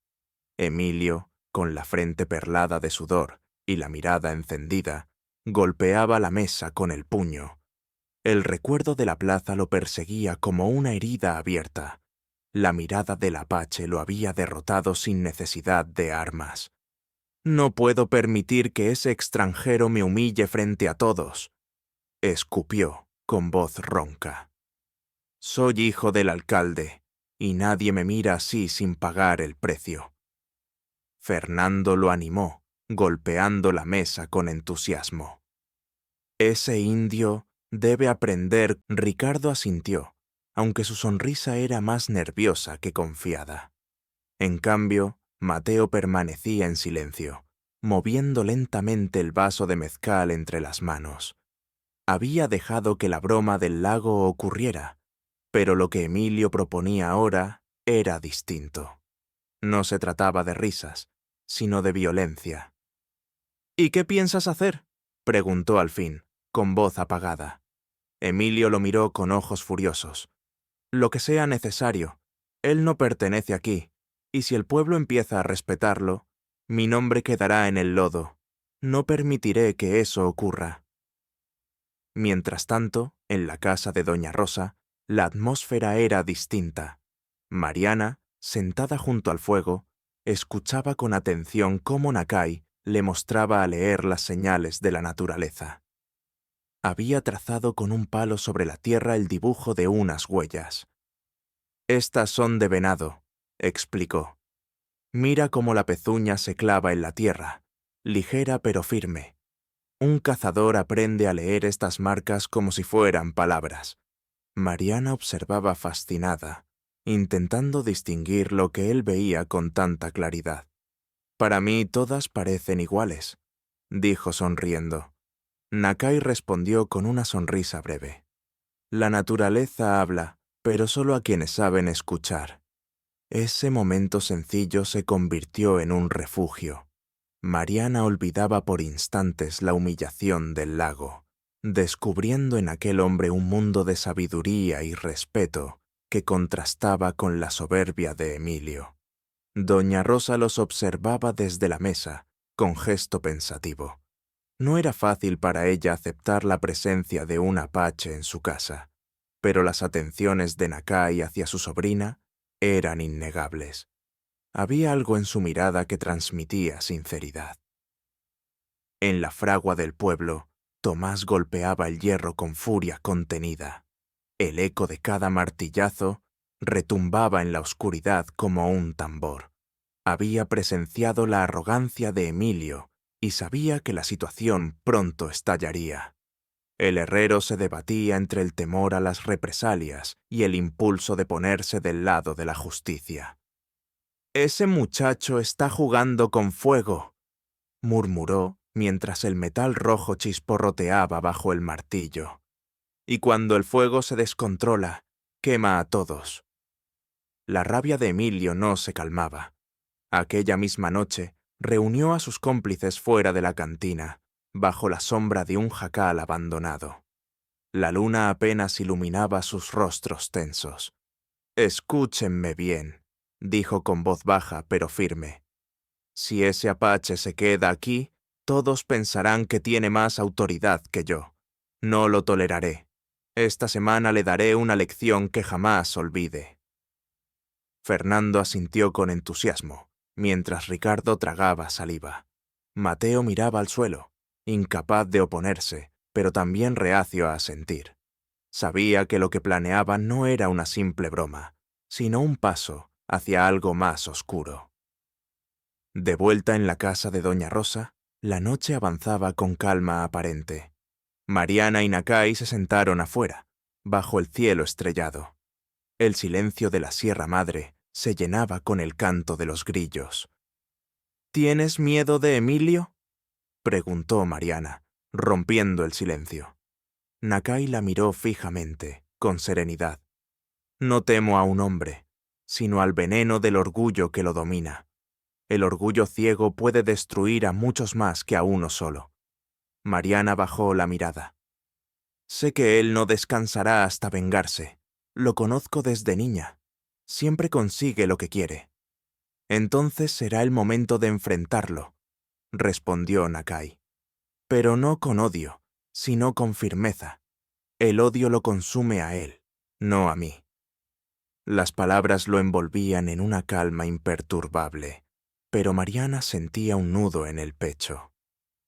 Emilio, con la frente perlada de sudor y la mirada encendida, golpeaba la mesa con el puño. El recuerdo de la plaza lo perseguía como una herida abierta. La mirada del apache lo había derrotado sin necesidad de armas. «No puedo permitir que ese extranjero me humille frente a todos», escupió con voz ronca. «Soy hijo del alcalde, y nadie me mira así sin pagar el precio». Fernando lo animó, golpeando la mesa con entusiasmo. «Ese indio debe aprender», Ricardo asintió, aunque su sonrisa era más nerviosa que confiada. En cambio, Mateo permanecía en silencio, moviendo lentamente el vaso de mezcal entre las manos. Había dejado que la broma del lago ocurriera, pero lo que Emilio proponía ahora era distinto. No se trataba de risas, sino de violencia. «¿Y qué piensas hacer?», preguntó al fin, con voz apagada. Emilio lo miró con ojos furiosos. «Lo que sea necesario. Él no pertenece aquí, y si el pueblo empieza a respetarlo, mi nombre quedará en el lodo. No permitiré que eso ocurra». Mientras tanto, en la casa de doña Rosa, la atmósfera era distinta. Mariana, sentada junto al fuego, escuchaba con atención cómo Nakai le mostraba a leer las señales de la naturaleza. Había trazado con un palo sobre la tierra el dibujo de unas huellas. «Estas son de venado», explicó. «Mira cómo la pezuña se clava en la tierra, ligera pero firme. Un cazador aprende a leer estas marcas como si fueran palabras». Mariana observaba fascinada, intentando distinguir lo que él veía con tanta claridad. «Para mí todas parecen iguales», dijo sonriendo. Nakai respondió con una sonrisa breve. «La naturaleza habla, pero solo a quienes saben escuchar». Ese momento sencillo se convirtió en un refugio. Mariana olvidaba por instantes la humillación del lago, descubriendo en aquel hombre un mundo de sabiduría y respeto que contrastaba con la soberbia de Emilio. Doña Rosa los observaba desde la mesa, con gesto pensativo. No era fácil para ella aceptar la presencia de un apache en su casa, pero las atenciones de Nakai hacia su sobrina eran innegables. Había algo en su mirada que transmitía sinceridad. En la fragua del pueblo, Tomás golpeaba el hierro con furia contenida. El eco de cada martillazo retumbaba en la oscuridad como un tambor. Había presenciado la arrogancia de Emilio y sabía que la situación pronto estallaría. El herrero se debatía entre el temor a las represalias y el impulso de ponerse del lado de la justicia. «Ese muchacho está jugando con fuego», murmuró mientras el metal rojo chisporroteaba bajo el martillo. «Y cuando el fuego se descontrola, quema a todos». La rabia de Emilio no se calmaba. Aquella misma noche, reunió a sus cómplices fuera de la cantina, bajo la sombra de un jacal abandonado. La luna apenas iluminaba sus rostros tensos. «Escúchenme bien», dijo con voz baja pero firme. «Si ese apache se queda aquí, todos pensarán que tiene más autoridad que yo. No lo toleraré. Esta semana le daré una lección que jamás olvide». Fernando asintió con entusiasmo, mientras Ricardo tragaba saliva. Mateo miraba al suelo, incapaz de oponerse, pero también reacio a asentir. Sabía que lo que planeaba no era una simple broma, sino un paso hacia algo más oscuro. De vuelta en la casa de doña Rosa, la noche avanzaba con calma aparente. Mariana y Nakai se sentaron afuera, bajo el cielo estrellado. El silencio de la Sierra Madre se llenaba con el canto de los grillos. «¿Tienes miedo de Emilio?», preguntó Mariana, rompiendo el silencio. Nakai la miró fijamente, con serenidad. «No temo a un hombre, sino al veneno del orgullo que lo domina. El orgullo ciego puede destruir a muchos más que a uno solo». Mariana bajó la mirada. «Sé que él no descansará hasta vengarse. Lo conozco desde niña. Siempre consigue lo que quiere». «Entonces será el momento de enfrentarlo», respondió Nakai. «Pero no con odio, sino con firmeza. El odio lo consume a él, no a mí». Las palabras lo envolvían en una calma imperturbable, pero Mariana sentía un nudo en el pecho.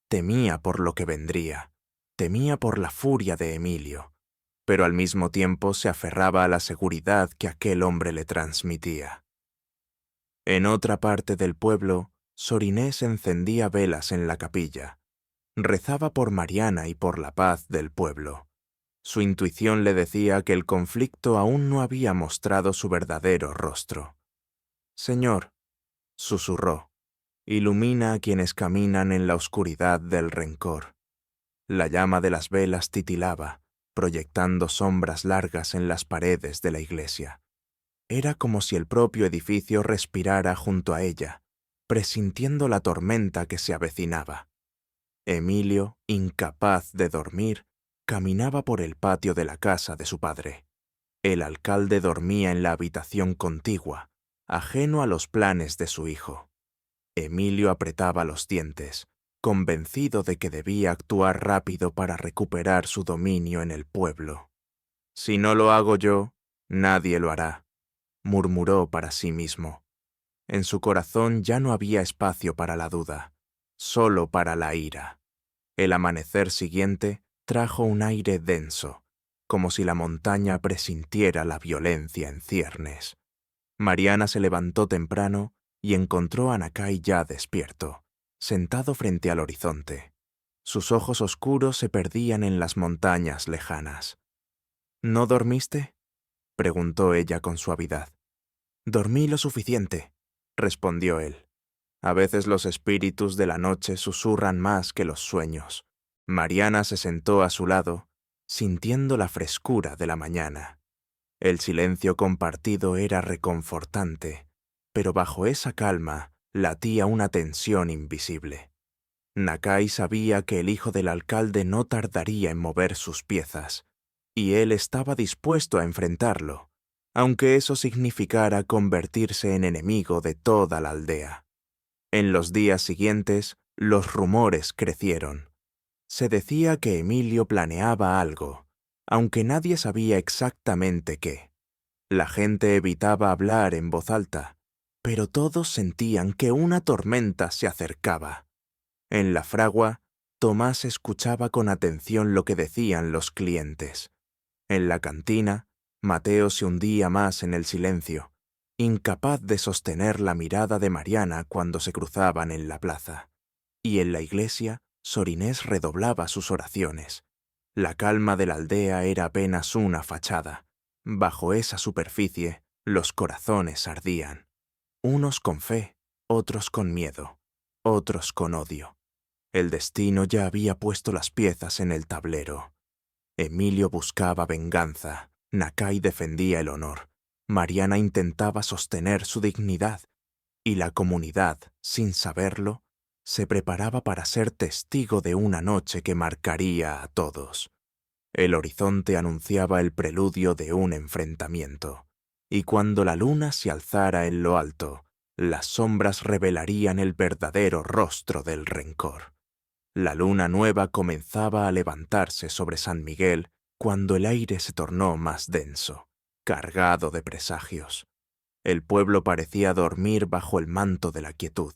Temía por lo que vendría, temía por la furia de Emilio, pero al mismo tiempo se aferraba a la seguridad que aquel hombre le transmitía. En otra parte del pueblo, Sor Inés encendía velas en la capilla. Rezaba por Mariana y por la paz del pueblo. Su intuición le decía que el conflicto aún no había mostrado su verdadero rostro. «Señor», susurró, «ilumina a quienes caminan en la oscuridad del rencor». La llama de las velas titilaba, proyectando sombras largas en las paredes de la iglesia. Era como si el propio edificio respirara junto a ella, presintiendo la tormenta que se avecinaba. Emilio, incapaz de dormir, caminaba por el patio de la casa de su padre. El alcalde dormía en la habitación contigua, ajeno a los planes de su hijo. Emilio apretaba los dientes, convencido de que debía actuar rápido para recuperar su dominio en el pueblo. «Si no lo hago yo, nadie lo hará», murmuró para sí mismo. En su corazón ya no había espacio para la duda, solo para la ira. El amanecer siguiente trajo un aire denso, como si la montaña presintiera la violencia en ciernes. Mariana se levantó temprano y encontró a Nakai ya despierto, sentado frente al horizonte. Sus ojos oscuros se perdían en las montañas lejanas. «¿No dormiste?», preguntó ella con suavidad. «Dormí lo suficiente», respondió él. «A veces los espíritus de la noche susurran más que los sueños». Mariana se sentó a su lado, sintiendo la frescura de la mañana. El silencio compartido era reconfortante, pero bajo esa calma latía una tensión invisible. Nakai sabía que el hijo del alcalde no tardaría en mover sus piezas, y él estaba dispuesto a enfrentarlo, aunque eso significara convertirse en enemigo de toda la aldea. En los días siguientes, los rumores crecieron. Se decía que Emilio planeaba algo, aunque nadie sabía exactamente qué. La gente evitaba hablar en voz alta, pero todos sentían que una tormenta se acercaba. En la fragua, Tomás escuchaba con atención lo que decían los clientes. En la cantina, Mateo se hundía más en el silencio, incapaz de sostener la mirada de Mariana cuando se cruzaban en la plaza. Y en la iglesia, Sor Inés redoblaba sus oraciones. La calma de la aldea era apenas una fachada. Bajo esa superficie, los corazones ardían. Unos con fe, otros con miedo, otros con odio. El destino ya había puesto las piezas en el tablero. Emilio buscaba venganza, Nakai defendía el honor, Mariana intentaba sostener su dignidad, y la comunidad, sin saberlo, se preparaba para ser testigo de una noche que marcaría a todos. El horizonte anunciaba el preludio de un enfrentamiento, y cuando la luna se alzara en lo alto, las sombras revelarían el verdadero rostro del rencor. La luna nueva comenzaba a levantarse sobre San Miguel cuando el aire se tornó más denso, cargado de presagios. El pueblo parecía dormir bajo el manto de la quietud,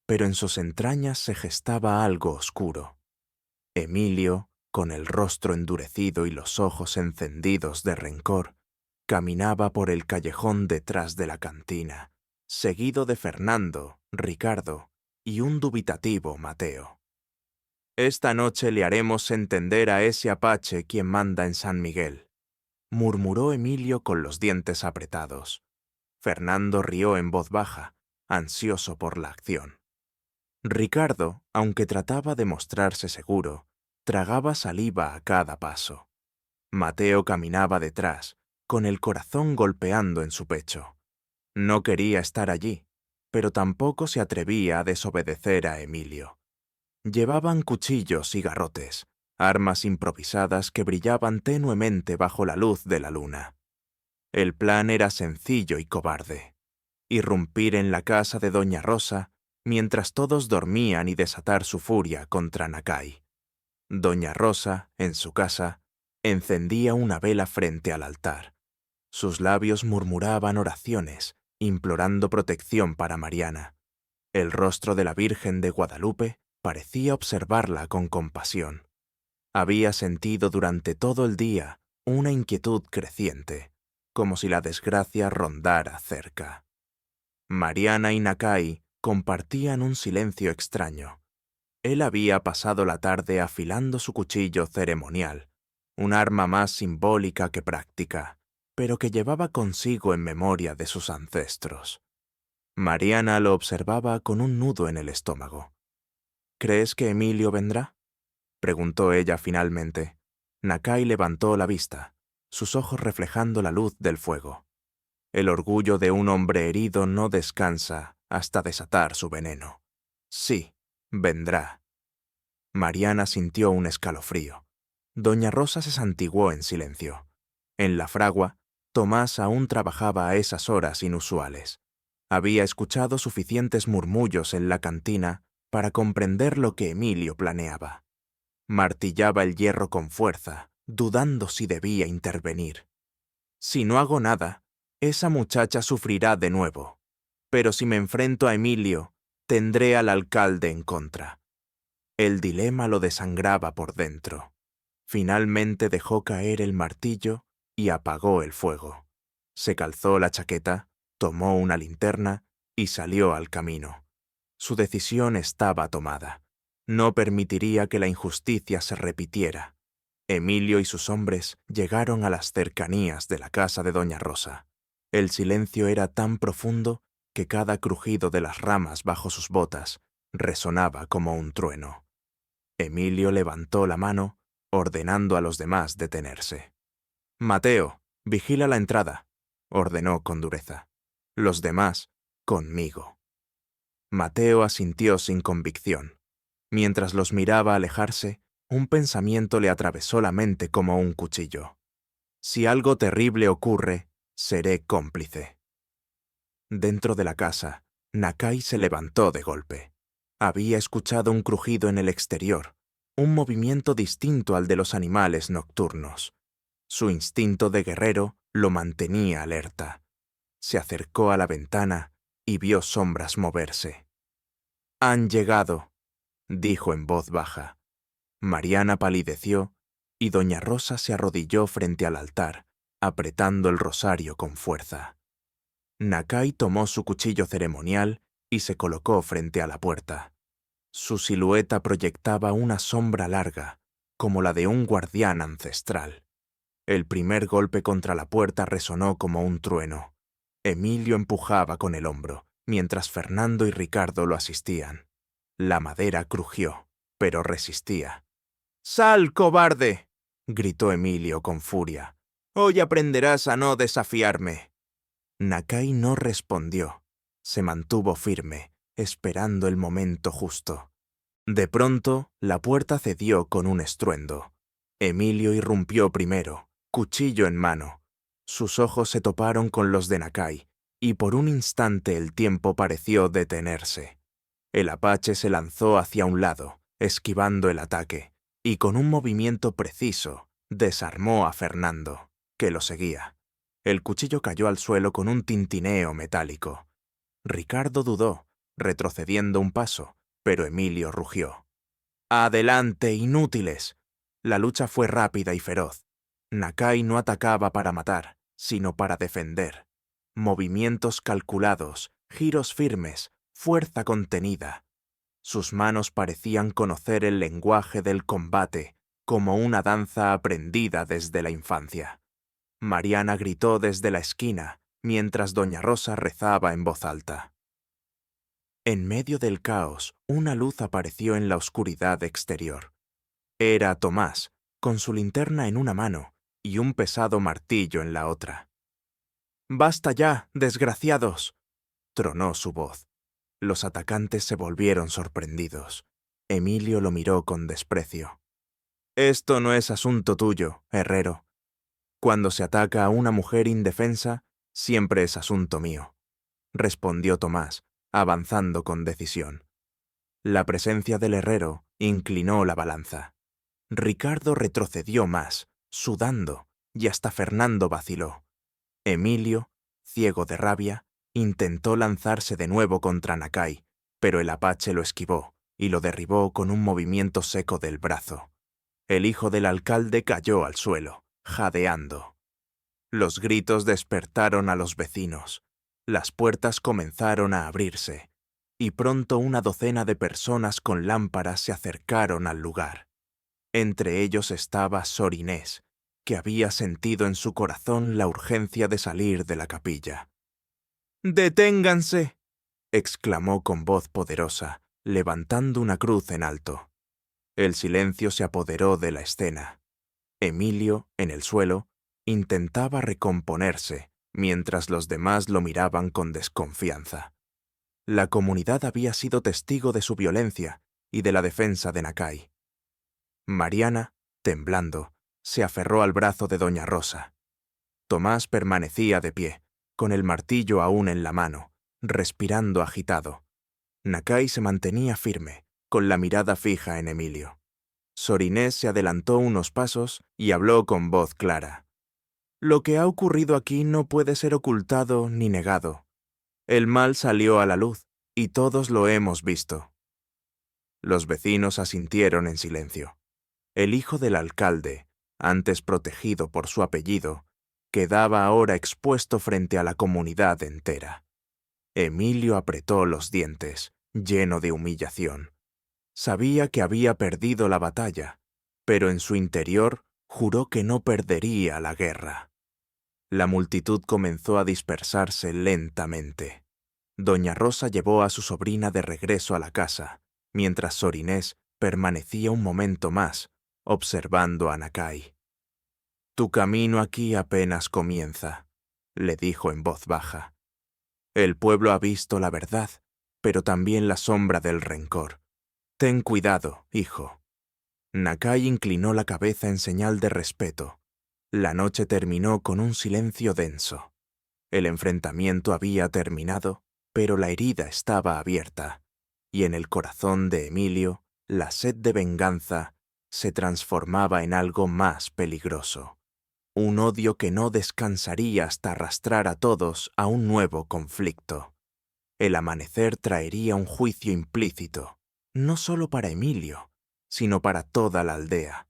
pero en sus entrañas se gestaba algo oscuro. Emilio, con el rostro endurecido y los ojos encendidos de rencor, caminaba por el callejón detrás de la cantina, seguido de Fernando, Ricardo y un dubitativo Mateo. «Esta noche le haremos entender a ese apache quién manda en San Miguel», murmuró Emilio con los dientes apretados. Fernando rió en voz baja, ansioso por la acción. Ricardo, aunque trataba de mostrarse seguro, tragaba saliva a cada paso. Mateo caminaba detrás, con el corazón golpeando en su pecho. No quería estar allí, pero tampoco se atrevía a desobedecer a Emilio. Llevaban cuchillos y garrotes, armas improvisadas que brillaban tenuemente bajo la luz de la luna. El plan era sencillo y cobarde: irrumpir en la casa de Doña Rosa mientras todos dormían y desatar su furia contra Nakai. Doña Rosa, en su casa, encendía una vela frente al altar. Sus labios murmuraban oraciones, implorando protección para Mariana. El rostro de la Virgen de Guadalupe parecía observarla con compasión. Había sentido durante todo el día una inquietud creciente, como si la desgracia rondara cerca. Mariana y Nakai compartían un silencio extraño. Él había pasado la tarde afilando su cuchillo ceremonial, un arma más simbólica que práctica, pero que llevaba consigo en memoria de sus ancestros. Mariana lo observaba con un nudo en el estómago. «¿Crees que Emilio vendrá?», preguntó ella finalmente. Nakai levantó la vista, sus ojos reflejando la luz del fuego. El orgullo de un hombre herido no descansa hasta desatar su veneno. «Sí, vendrá». Mariana sintió un escalofrío. Doña Rosa se santiguó en silencio. En la fragua, Tomás aún trabajaba a esas horas inusuales. Había escuchado suficientes murmullos en la cantina para comprender lo que Emilio planeaba. Martillaba el hierro con fuerza, dudando si debía intervenir. Si no hago nada, esa muchacha sufrirá de nuevo. Pero si me enfrento a Emilio, tendré al alcalde en contra. El dilema lo desangraba por dentro. Finalmente dejó caer el martillo y apagó el fuego. Se calzó la chaqueta, tomó una linterna y salió al camino. Su decisión estaba tomada. No permitiría que la injusticia se repitiera. Emilio y sus hombres llegaron a las cercanías de la casa de Doña Rosa. El silencio era tan profundo que cada crujido de las ramas bajo sus botas resonaba como un trueno. Emilio levantó la mano, ordenando a los demás detenerse. «Mateo, vigila la entrada», ordenó con dureza. «Los demás, conmigo». Mateo asintió sin convicción. Mientras los miraba alejarse, un pensamiento le atravesó la mente como un cuchillo. Si algo terrible ocurre, seré cómplice. Dentro de la casa, Nakai se levantó de golpe. Había escuchado un crujido en el exterior, un movimiento distinto al de los animales nocturnos. Su instinto de guerrero lo mantenía alerta. Se acercó a la ventana y vio sombras moverse. «Han llegado», dijo en voz baja. Mariana palideció y Doña Rosa se arrodilló frente al altar, apretando el rosario con fuerza. Nakai tomó su cuchillo ceremonial y se colocó frente a la puerta. Su silueta proyectaba una sombra larga, como la de un guardián ancestral. El primer golpe contra la puerta resonó como un trueno. Emilio empujaba con el hombro, mientras Fernando y Ricardo lo asistían. La madera crujió, pero resistía. «¡Sal, cobarde!», gritó Emilio con furia. «Hoy aprenderás a no desafiarme». Nakai no respondió. Se mantuvo firme, esperando el momento justo. De pronto, la puerta cedió con un estruendo. Emilio irrumpió primero, cuchillo en mano. Sus ojos se toparon con los de Nakai, y por un instante el tiempo pareció detenerse. El apache se lanzó hacia un lado, esquivando el ataque, y con un movimiento preciso desarmó a Fernando, que lo seguía. El cuchillo cayó al suelo con un tintineo metálico. Ricardo dudó, retrocediendo un paso, pero Emilio rugió. «¡Adelante, inútiles!». La lucha fue rápida y feroz. Nakai no atacaba para matar, sino para defender. Movimientos calculados, giros firmes, fuerza contenida. Sus manos parecían conocer el lenguaje del combate, como una danza aprendida desde la infancia. Mariana gritó desde la esquina, mientras Doña Rosa rezaba en voz alta. En medio del caos, una luz apareció en la oscuridad exterior. Era Tomás, con su linterna en una mano y un pesado martillo en la otra. «¡Basta ya, desgraciados!», tronó su voz. Los atacantes se volvieron sorprendidos. Emilio lo miró con desprecio. «Esto no es asunto tuyo, herrero. Cuando se ataca a una mujer indefensa, siempre es asunto mío», respondió Tomás, avanzando con decisión. La presencia del herrero inclinó la balanza. Ricardo retrocedió más, sudando, y hasta Fernando vaciló. Emilio, ciego de rabia, intentó lanzarse de nuevo contra Nakai, pero el apache lo esquivó y lo derribó con un movimiento seco del brazo. El hijo del alcalde cayó al suelo, jadeando. Los gritos despertaron a los vecinos. Las puertas comenzaron a abrirse, y pronto una docena de personas con lámparas se acercaron al lugar. Entre ellos estaba Sor Inés, que había sentido en su corazón la urgencia de salir de la capilla. «¡Deténganse!», exclamó con voz poderosa, levantando una cruz en alto. El silencio se apoderó de la escena. Emilio, en el suelo, intentaba recomponerse, mientras los demás lo miraban con desconfianza. La comunidad había sido testigo de su violencia y de la defensa de Nakai. Mariana, Temblando, se aferró al brazo de doña Rosa. Tomás permanecía de pie, con el martillo aún en la mano, respirando agitado. Nakai se mantenía firme, con la mirada fija en Emilio. Sor Inés se adelantó unos pasos y habló con voz clara. Lo que ha ocurrido aquí no puede ser ocultado ni negado. El mal salió a la luz, y todos lo hemos visto. Los vecinos asintieron en silencio. El hijo del alcalde, antes protegido por su apellido, quedaba ahora expuesto frente a la comunidad entera. Emilio apretó los dientes, lleno de humillación. Sabía que había perdido la batalla, pero en su interior juró que no perdería la guerra. La multitud comenzó a dispersarse lentamente. Doña Rosa llevó a su sobrina de regreso a la casa, mientras Sor Inés permanecía un momento más, observando a Nakai. «Tu camino aquí apenas comienza», le dijo en voz baja. «El pueblo ha visto la verdad, pero también la sombra del rencor. Ten cuidado, hijo». Nakai inclinó la cabeza en señal de respeto. La noche terminó con un silencio denso. El enfrentamiento había terminado, pero la herida estaba abierta, y en el corazón de Emilio, la sed de venganza se transformaba en algo más peligroso. Un odio que no descansaría hasta arrastrar a todos a un nuevo conflicto. El amanecer traería un juicio implícito, no solo para Emilio, sino para toda la aldea.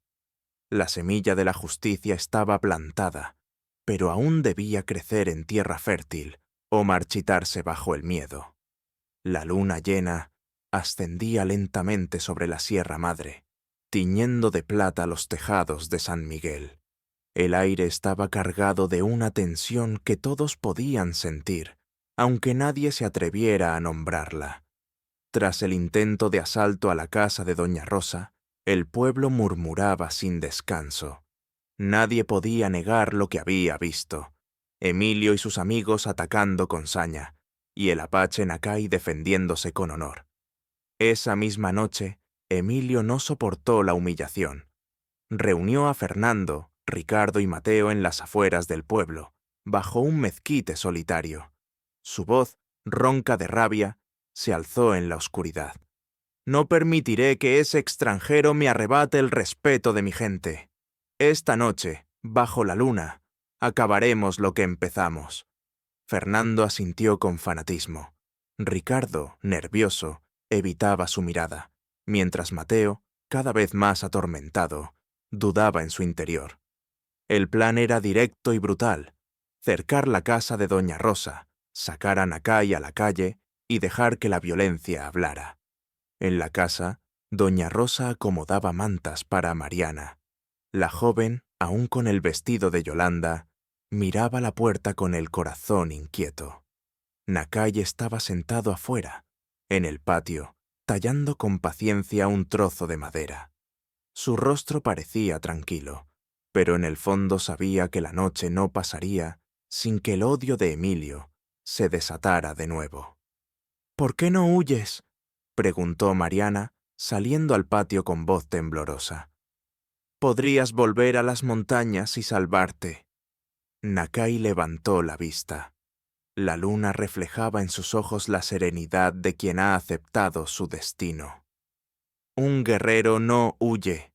La semilla de la justicia estaba plantada, pero aún debía crecer en tierra fértil o marchitarse bajo el miedo. La luna llena ascendía lentamente sobre la Sierra Madre, tiñendo de plata los tejados de San Miguel. El aire estaba cargado de una tensión que todos podían sentir, aunque nadie se atreviera a nombrarla. Tras el intento de asalto a la casa de doña Rosa, el pueblo murmuraba sin descanso. Nadie podía negar lo que había visto. Emilio y sus amigos atacando con saña, y el apache Nakai defendiéndose con honor. Esa misma noche, Emilio no soportó la humillación. Reunió a Fernando, Ricardo y Mateo en las afueras del pueblo, bajo un mezquite solitario. Su voz, ronca de rabia, se alzó en la oscuridad. «No permitiré que ese extranjero me arrebate el respeto de mi gente. Esta noche, bajo la luna, acabaremos lo que empezamos». Fernando asintió con fanatismo. Ricardo, nervioso, evitaba su mirada, mientras Mateo, cada vez más atormentado, dudaba en su interior. El plan era directo y brutal: cercar la casa de doña Rosa, sacar a Nakai a la calle y dejar que la violencia hablara. En la casa, doña Rosa acomodaba mantas para Mariana. La joven, aún con el vestido de Yolanda, miraba la puerta con el corazón inquieto. Nakai estaba sentado afuera, en el patio, tallando con paciencia un trozo de madera. Su rostro parecía tranquilo, pero en el fondo sabía que la noche no pasaría sin que el odio de Emilio se desatara de nuevo. «¿Por qué no huyes?», preguntó Mariana, saliendo al patio con voz temblorosa. «Podrías volver a las montañas y salvarte». Nakai levantó la vista. La luna reflejaba en sus ojos la serenidad de quien ha aceptado su destino. «Un guerrero no huye,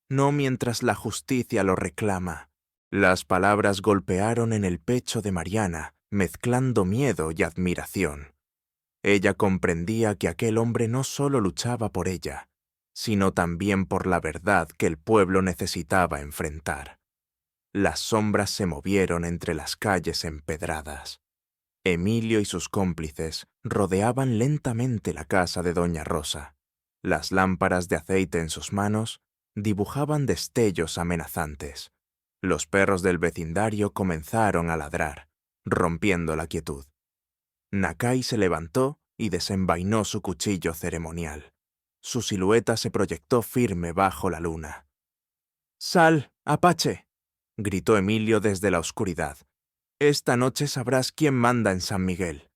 no mientras la justicia lo reclama». Las palabras golpearon en el pecho de Mariana, mezclando miedo y admiración. Ella comprendía que aquel hombre no solo luchaba por ella, sino también por la verdad que el pueblo necesitaba enfrentar. Las sombras se movieron entre las calles empedradas. Emilio y sus cómplices rodeaban lentamente la casa de doña Rosa. Las lámparas de aceite en sus manos dibujaban destellos amenazantes. Los perros del vecindario comenzaron a ladrar, rompiendo la quietud. Nakai se levantó y desenvainó su cuchillo ceremonial. Su silueta se proyectó firme bajo la luna. «¡Sal, Apache!», gritó Emilio desde la oscuridad. «Esta noche sabrás quién manda en San Miguel».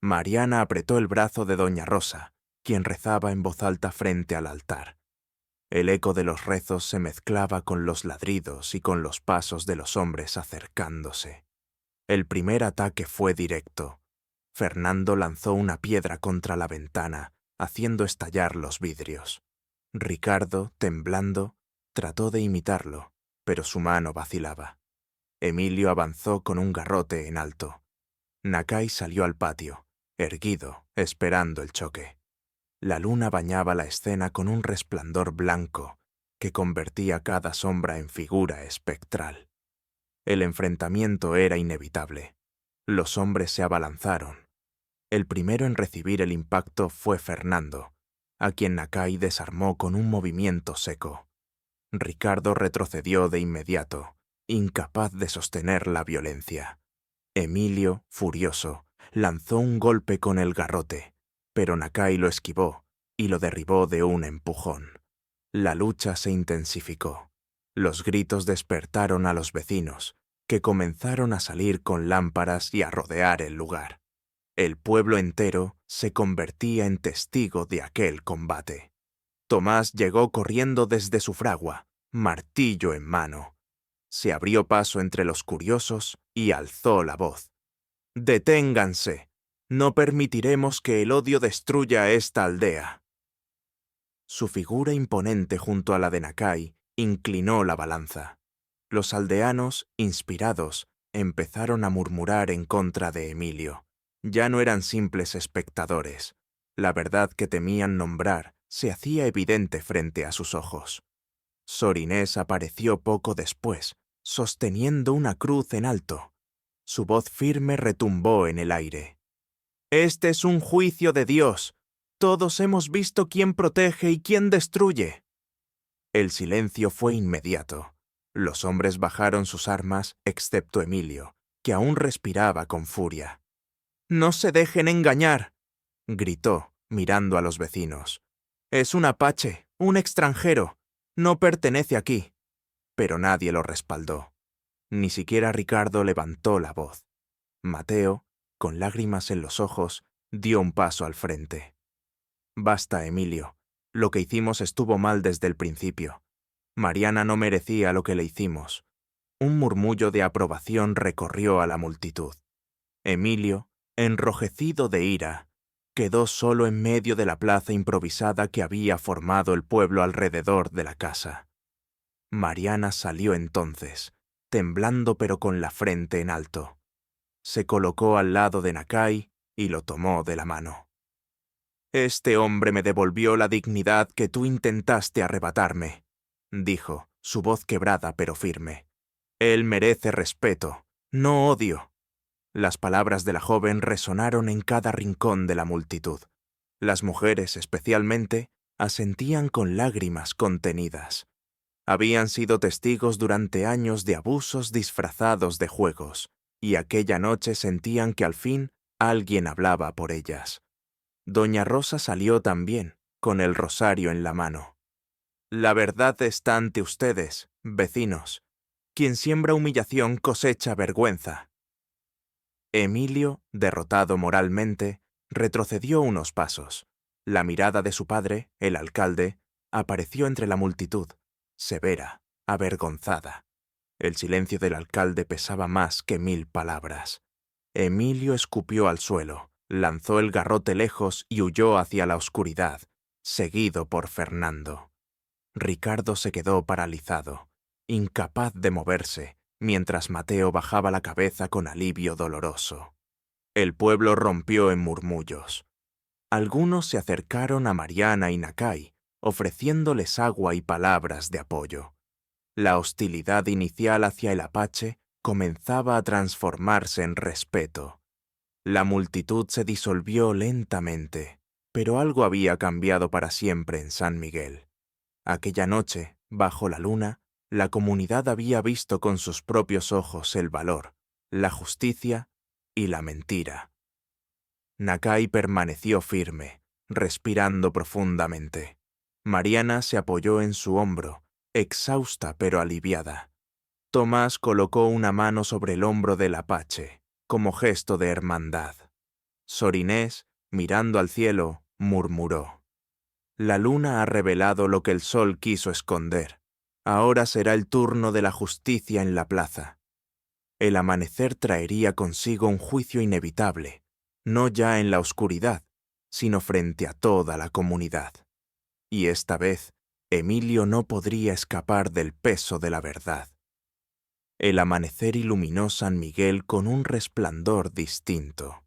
Mariana apretó el brazo de doña Rosa, quien rezaba en voz alta frente al altar. El eco de los rezos se mezclaba con los ladridos y con los pasos de los hombres acercándose. El primer ataque fue directo. Fernando lanzó una piedra contra la ventana, haciendo estallar los vidrios. Ricardo, temblando, trató de imitarlo, pero su mano vacilaba. Emilio avanzó con un garrote en alto. Nakai salió al patio, erguido, esperando el choque. La luna bañaba la escena con un resplandor blanco que convertía cada sombra en figura espectral. El enfrentamiento era inevitable. Los hombres se abalanzaron. El primero en recibir el impacto fue Fernando, a quien Nakai desarmó con un movimiento seco. Ricardo retrocedió de inmediato, incapaz de sostener la violencia. Emilio, furioso, lanzó un golpe con el garrote, pero Nakai lo esquivó y lo derribó de un empujón. La lucha se intensificó. Los gritos despertaron a los vecinos, que comenzaron a salir con lámparas y a rodear el lugar. El pueblo entero se convertía en testigo de aquel combate. Tomás llegó corriendo desde su fragua, martillo en mano. Se abrió paso entre los curiosos y alzó la voz. «¡Deténganse! No permitiremos que el odio destruya esta aldea». Su figura imponente junto a la de Nakai inclinó la balanza. Los aldeanos, inspirados, empezaron a murmurar en contra de Emilio. Ya no eran simples espectadores. La verdad que temían nombrar se hacía evidente frente a sus ojos. Sor Inés apareció poco después, sosteniendo una cruz en alto. Su voz firme retumbó en el aire. «Este es un juicio de Dios. Todos hemos visto quién protege y quién destruye». El silencio fue inmediato. Los hombres bajaron sus armas, excepto Emilio, que aún respiraba con furia. «¡No se dejen engañar!», gritó, mirando a los vecinos. «Es un apache, un extranjero. No pertenece aquí». Pero nadie lo respaldó. Ni siquiera Ricardo levantó la voz. Mateo, con lágrimas en los ojos, dio un paso al frente. «Basta, Emilio. Lo que hicimos estuvo mal desde el principio. Mariana no merecía lo que le hicimos». Un murmullo de aprobación recorrió a la multitud. Emilio, enrojecido de ira, quedó solo en medio de la plaza improvisada que había formado el pueblo alrededor de la casa. Mariana salió entonces, temblando pero con la frente en alto. Se colocó al lado de Nakai y lo tomó de la mano. «Este hombre me devolvió la dignidad que tú intentaste arrebatarme», dijo, su voz quebrada pero firme. «Él merece respeto, no odio». Las palabras de la joven resonaron en cada rincón de la multitud. Las mujeres, especialmente, asentían con lágrimas contenidas. Habían sido testigos durante años de abusos disfrazados de juegos, y aquella noche sentían que al fin alguien hablaba por ellas. Doña Rosa salió también, con el rosario en la mano. «La verdad está ante ustedes, vecinos. Quien siembra humillación cosecha vergüenza». Emilio, derrotado moralmente, retrocedió unos pasos. La mirada de su padre, el alcalde, apareció entre la multitud, severa, avergonzada. El silencio del alcalde pesaba más que 1000 palabras. Emilio escupió al suelo, lanzó el garrote lejos y huyó hacia la oscuridad, seguido por Fernando. Ricardo se quedó paralizado, incapaz de moverse, mientras Mateo bajaba la cabeza con alivio doloroso. El pueblo rompió en murmullos. Algunos se acercaron a Mariana y Nakai, ofreciéndoles agua y palabras de apoyo. La hostilidad inicial hacia el apache comenzaba a transformarse en respeto. La multitud se disolvió lentamente, pero algo había cambiado para siempre en San Miguel. Aquella noche, bajo la luna, la comunidad había visto con sus propios ojos el valor, la justicia y la mentira. Nakai permaneció firme, respirando profundamente. Mariana se apoyó en su hombro, exhausta pero aliviada. Tomás colocó una mano sobre el hombro del apache, como gesto de hermandad. Sor Inés, mirando al cielo, murmuró: La luna ha revelado lo que el sol quiso esconder. Ahora será el turno de la justicia en la plaza. El amanecer traería consigo un juicio inevitable, no ya en la oscuridad, sino frente a toda la comunidad. Y esta vez, Emilio no podría escapar del peso de la verdad. El amanecer iluminó San Miguel con un resplandor distinto.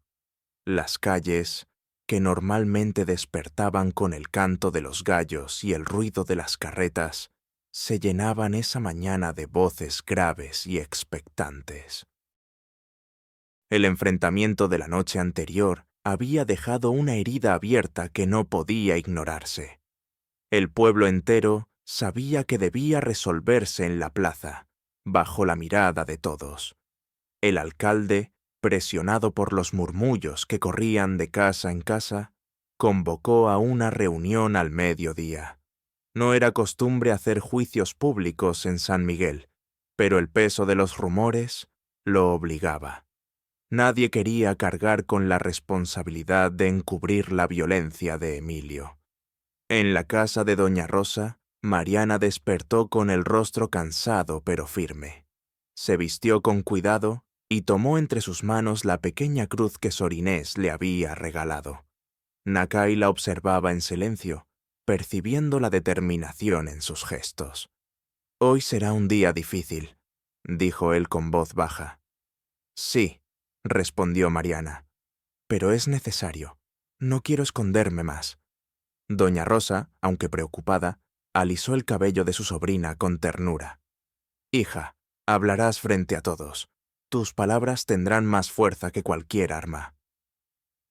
Las calles, que normalmente despertaban con el canto de los gallos y el ruido de las carretas, se llenaban esa mañana de voces graves y expectantes. El enfrentamiento de la noche anterior había dejado una herida abierta que no podía ignorarse. El pueblo entero sabía que debía resolverse en la plaza, bajo la mirada de todos. El alcalde, presionado por los murmullos que corrían de casa en casa, convocó a una reunión al mediodía. No era costumbre hacer juicios públicos en San Miguel, pero el peso de los rumores lo obligaba. Nadie quería cargar con la responsabilidad de encubrir la violencia de Emilio. En la casa de doña Rosa, Mariana despertó con el rostro cansado pero firme. Se vistió con cuidado y tomó entre sus manos la pequeña cruz que Sor Inés le había regalado. Nakai la observaba en silencio, percibiendo la determinación en sus gestos. «Hoy será un día difícil», dijo él con voz baja. «Sí», respondió Mariana, «pero es necesario. No quiero esconderme más». Doña Rosa, aunque preocupada, alisó el cabello de su sobrina con ternura. «Hija, hablarás frente a todos. Tus palabras tendrán más fuerza que cualquier arma».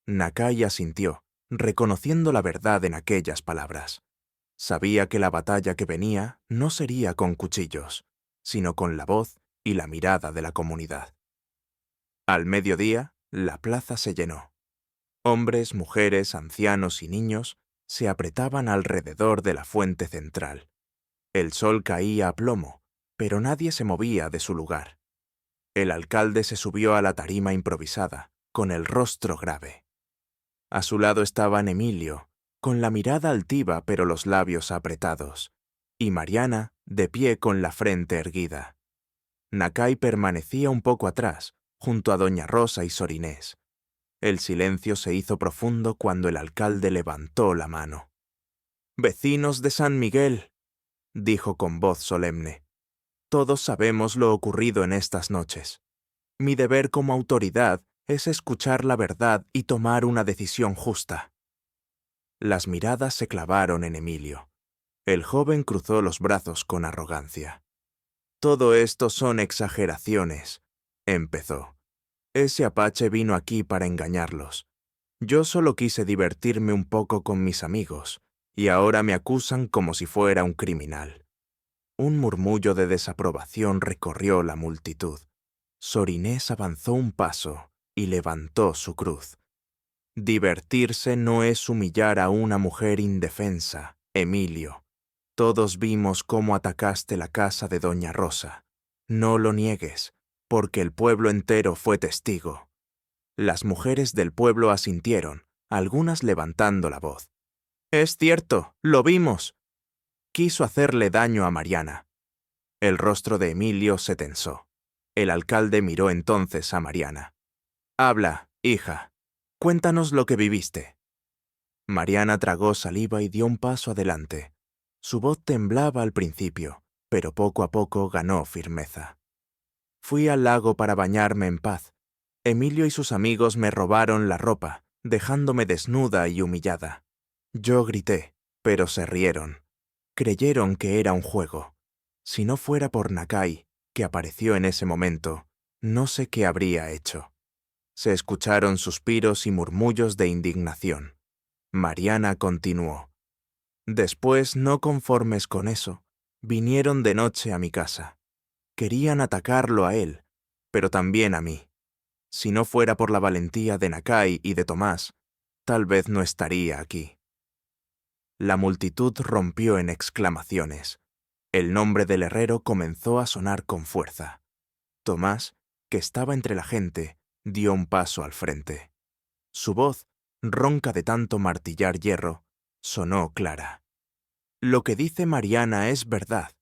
Nakai asintió, reconociendo la verdad en aquellas palabras. Sabía que la batalla que venía no sería con cuchillos, sino con la voz y la mirada de la comunidad. Al mediodía, la plaza se llenó. Hombres, mujeres, ancianos y niños se apretaban alrededor de la fuente central. El sol caía a plomo, pero nadie se movía de su lugar. El alcalde se subió a la tarima improvisada, con el rostro grave. A su lado estaban Emilio, con la mirada altiva pero los labios apretados, y Mariana, de pie con la frente erguida. Nakai permanecía un poco atrás, junto a doña Rosa y Sor Inés. El silencio se hizo profundo cuando el alcalde levantó la mano. «Vecinos de San Miguel», dijo con voz solemne, «todos sabemos lo ocurrido en estas noches. Mi deber como autoridad es escuchar la verdad y tomar una decisión justa». Las miradas se clavaron en Emilio. El joven cruzó los brazos con arrogancia. «Todo esto son exageraciones», empezó. «Ese apache vino aquí para engañarlos. Yo solo quise divertirme un poco con mis amigos, y ahora me acusan como si fuera un criminal». Un murmullo de desaprobación recorrió la multitud. Sor Inés avanzó un paso y levantó su cruz. «Divertirse no es humillar a una mujer indefensa, Emilio. Todos vimos cómo atacaste la casa de doña Rosa. No lo niegues, porque el pueblo entero fue testigo». Las mujeres del pueblo asintieron, algunas levantando la voz. «Es cierto, lo vimos». Quiso hacerle daño a Mariana. El rostro de Emilio se tensó. El alcalde miró entonces a Mariana. «Habla, hija. Cuéntanos lo que viviste». Mariana tragó saliva y dio un paso adelante. Su voz temblaba al principio, pero poco a poco ganó firmeza. «Fui al lago para bañarme en paz. Emilio y sus amigos me robaron la ropa, dejándome desnuda y humillada. Yo grité, pero se rieron. Creyeron que era un juego. Si no fuera por Nakai, que apareció en ese momento, no sé qué habría hecho». Se escucharon suspiros y murmullos de indignación. Mariana continuó. «Después, no conformes con eso, vinieron de noche a mi casa. Querían atacarlo a él, pero también a mí. Si no fuera por la valentía de Nakai y de Tomás, tal vez no estaría aquí». La multitud rompió en exclamaciones. El nombre del herrero comenzó a sonar con fuerza. Tomás, que estaba entre la gente, dio un paso al frente. Su voz, ronca de tanto martillar hierro, sonó Clara. Lo que dice Mariana es verdad.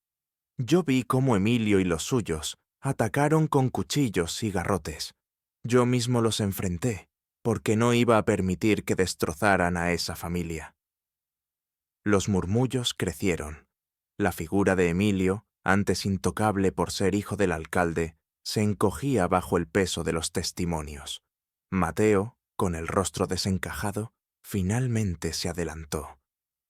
Yo vi cómo Emilio y los suyos atacaron con cuchillos y garrotes. Yo mismo los enfrenté, porque no iba a permitir que destrozaran a esa familia. Los murmullos crecieron. La figura de Emilio, antes intocable por ser hijo del alcalde, se encogía bajo el peso de los testimonios. Mateo, con el rostro desencajado, finalmente se adelantó.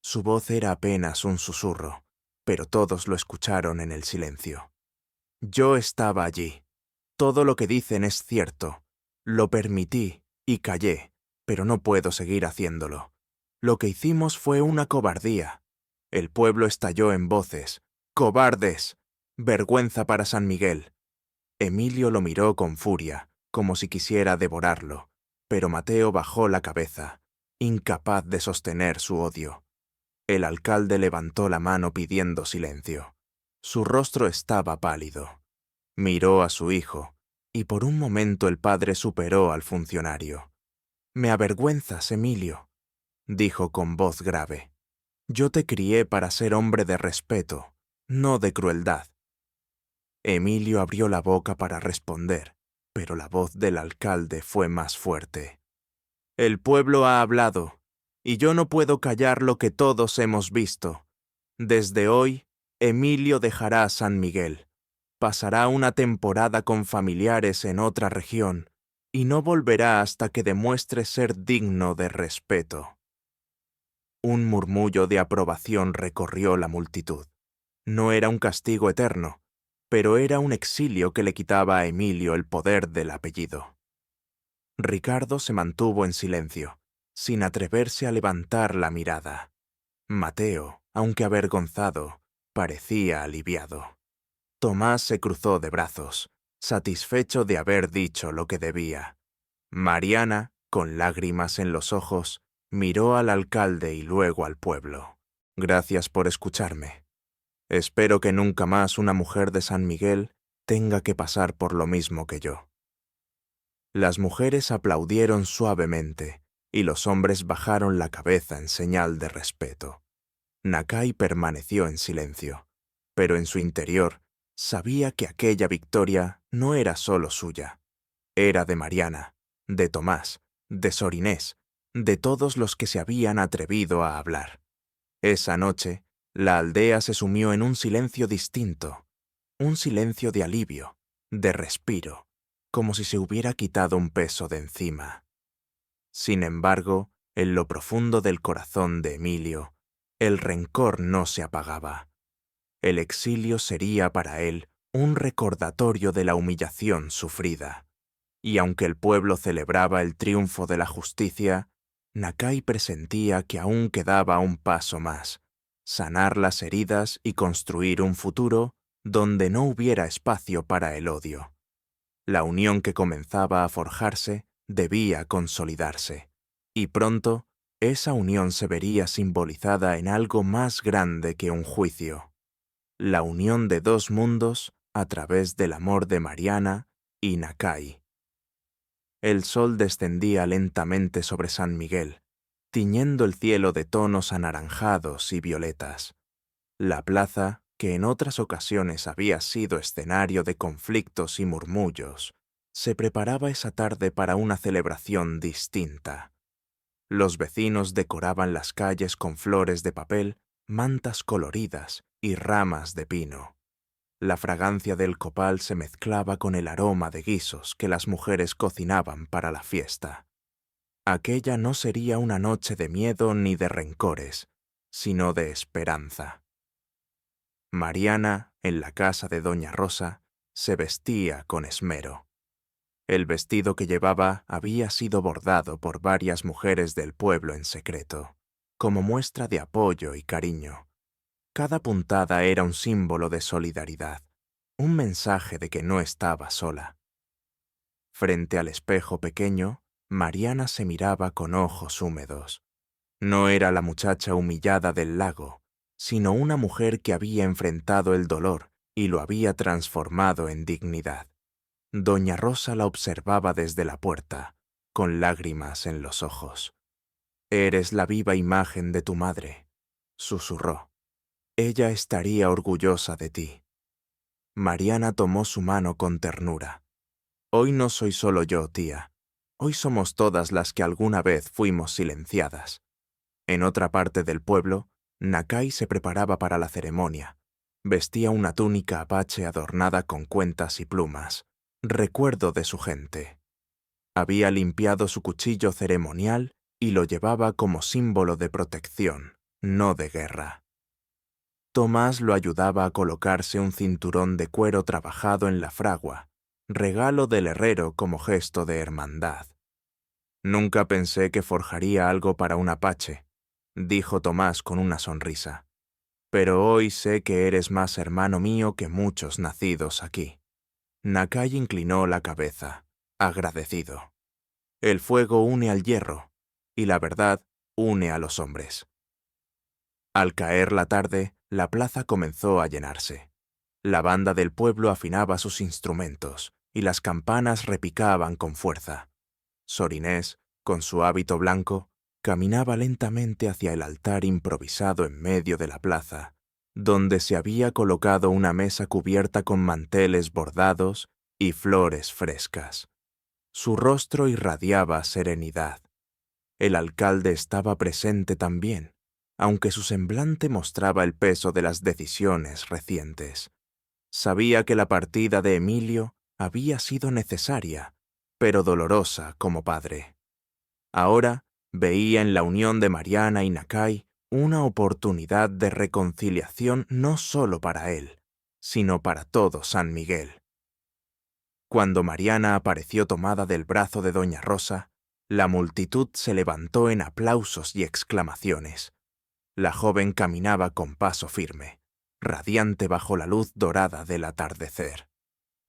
Su voz era apenas un susurro, pero todos lo escucharon en el silencio. Yo estaba allí. Todo lo que dicen es cierto. Lo permití y callé, pero no puedo seguir haciéndolo. Lo que hicimos fue una cobardía. El pueblo estalló en voces. ¡Cobardes! Vergüenza para San Miguel. Emilio lo miró con furia, como si quisiera devorarlo, pero Mateo bajó la cabeza, incapaz de sostener su odio. El alcalde levantó la mano pidiendo silencio. Su rostro estaba pálido. Miró a su hijo, y por un momento el padre superó al funcionario. «Me avergüenzas, Emilio», dijo con voz grave. «Yo te crié para ser hombre de respeto, no de crueldad». Emilio abrió la boca para responder, pero la voz del alcalde fue más fuerte. «El pueblo ha hablado, y yo no puedo callar lo que todos hemos visto. Desde hoy, Emilio dejará a San Miguel. Pasará una temporada con familiares en otra región, y no volverá hasta que demuestre ser digno de respeto». Un murmullo de aprobación recorrió la multitud. No era un castigo eterno, pero era un exilio que le quitaba a Emilio el poder del apellido. Ricardo se mantuvo en silencio, sin atreverse a levantar la mirada. Mateo, aunque avergonzado, parecía aliviado. Tomás se cruzó de brazos, satisfecho de haber dicho lo que debía. Mariana, con lágrimas en los ojos, miró al alcalde y luego al pueblo. «Gracias por escucharme. Espero que nunca más una mujer de San Miguel tenga que pasar por lo mismo que yo». Las mujeres aplaudieron suavemente y los hombres bajaron la cabeza en señal de respeto. Nakai permaneció en silencio, pero en su interior sabía que aquella victoria no era solo suya. Era de Mariana, de Tomás, de Sor Inés, de todos los que se habían atrevido a hablar. Esa noche, la aldea se sumió en un silencio distinto, un silencio de alivio, de respiro, como si se hubiera quitado un peso de encima. Sin embargo, en lo profundo del corazón de Emilio, el rencor no se apagaba. El exilio sería para él un recordatorio de la humillación sufrida. Y aunque el pueblo celebraba el triunfo de la justicia, Nakai presentía que aún quedaba un paso más: sanar las heridas y construir un futuro donde no hubiera espacio para el odio. La unión que comenzaba a forjarse debía consolidarse, y pronto esa unión se vería simbolizada en algo más grande que un juicio: la unión de dos mundos a través del amor de Mariana y Nakai. El sol descendía lentamente sobre San Miguel, tiñendo el cielo de tonos anaranjados y violetas. La plaza, que en otras ocasiones había sido escenario de conflictos y murmullos, se preparaba esa tarde para una celebración distinta. Los vecinos decoraban las calles con flores de papel, mantas coloridas y ramas de pino. La fragancia del copal se mezclaba con el aroma de guisos que las mujeres cocinaban para la fiesta. Aquella no sería una noche de miedo ni de rencores, sino de esperanza. Mariana, en la casa de Doña Rosa, se vestía con esmero. El vestido que llevaba había sido bordado por varias mujeres del pueblo en secreto, como muestra de apoyo y cariño. Cada puntada era un símbolo de solidaridad, un mensaje de que no estaba sola. Frente al espejo pequeño, Mariana se miraba con ojos húmedos. No era la muchacha humillada del lago, sino una mujer que había enfrentado el dolor y lo había transformado en dignidad. Doña Rosa la observaba desde la puerta, con lágrimas en los ojos. Eres la viva imagen de tu madre, susurró. Ella estaría orgullosa de ti. Mariana tomó su mano con ternura. Hoy no soy solo yo, tía. Hoy somos todas las que alguna vez fuimos silenciadas. En otra parte del pueblo, Nakai se preparaba para la ceremonia. Vestía una túnica apache adornada con cuentas y plumas, recuerdo de su gente. Había limpiado su cuchillo ceremonial y lo llevaba como símbolo de protección, no de guerra. Tomás lo ayudaba a colocarse un cinturón de cuero trabajado en la fragua, regalo del herrero como gesto de hermandad. Nunca pensé que forjaría algo para un apache, dijo Tomás con una sonrisa. Pero hoy sé que eres más hermano mío que muchos nacidos aquí. Nakai inclinó la cabeza, agradecido. El fuego une al hierro, y la verdad une a los hombres. Al caer la tarde, la plaza comenzó a llenarse. La banda del pueblo afinaba sus instrumentos, y las campanas repicaban con fuerza. Sor Inés, con su hábito blanco, caminaba lentamente hacia el altar improvisado en medio de la plaza, donde se había colocado una mesa cubierta con manteles bordados y flores frescas. Su rostro irradiaba serenidad. El alcalde estaba presente también, aunque su semblante mostraba el peso de las decisiones recientes. Sabía que la partida de Emilio había sido necesaria, pero dolorosa como padre. Ahora veía en la unión de Mariana y Nakai una oportunidad de reconciliación no solo para él, sino para todo San Miguel. Cuando Mariana apareció tomada del brazo de doña Rosa, la multitud se levantó en aplausos y exclamaciones. La joven caminaba con paso firme, radiante bajo la luz dorada del atardecer.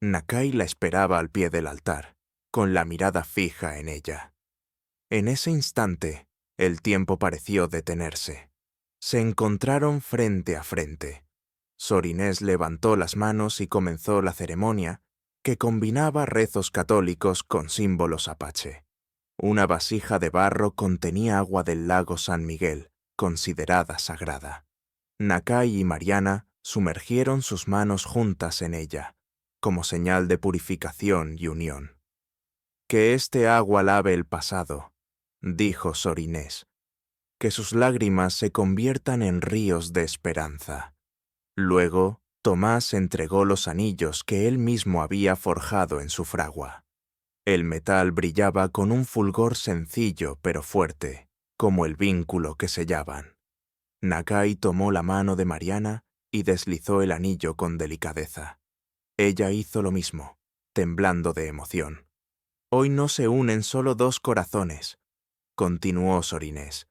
Nakai la esperaba al pie del altar, con la mirada fija en ella. En ese instante, el tiempo pareció detenerse. Se encontraron frente a frente. Sor Inés levantó las manos y comenzó la ceremonia, que combinaba rezos católicos con símbolos apache. Una vasija de barro contenía agua del lago San Miguel, considerada sagrada. Nakai y Mariana sumergieron sus manos juntas en ella, como señal de purificación y unión. Que este agua lave el pasado, dijo Sor Inés, que sus lágrimas se conviertan en ríos de esperanza. Luego, Tomás entregó los anillos que él mismo había forjado en su fragua. El metal brillaba con un fulgor sencillo pero fuerte, como el vínculo que sellaban. Nakai tomó la mano de Mariana y deslizó el anillo con delicadeza. Ella hizo lo mismo, temblando de emoción. Hoy no se unen solo dos corazones, continuó Sor Inés.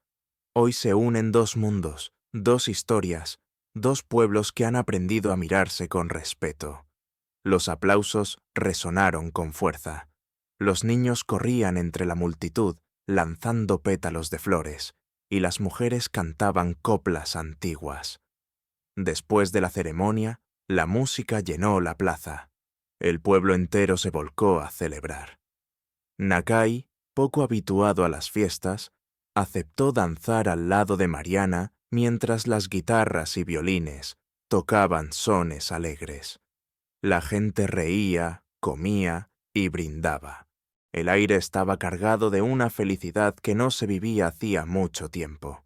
Hoy se unen dos mundos, dos historias, dos pueblos que han aprendido a mirarse con respeto. Los aplausos resonaron con fuerza. Los niños corrían entre la multitud, lanzando pétalos de flores, y las mujeres cantaban coplas antiguas. Después de la ceremonia, la música llenó la plaza. El pueblo entero se volcó a celebrar. Nakai, poco habituado a las fiestas, aceptó danzar al lado de Mariana mientras las guitarras y violines tocaban sones alegres. La gente reía, comía y brindaba. El aire estaba cargado de una felicidad que no se vivía hacía mucho tiempo.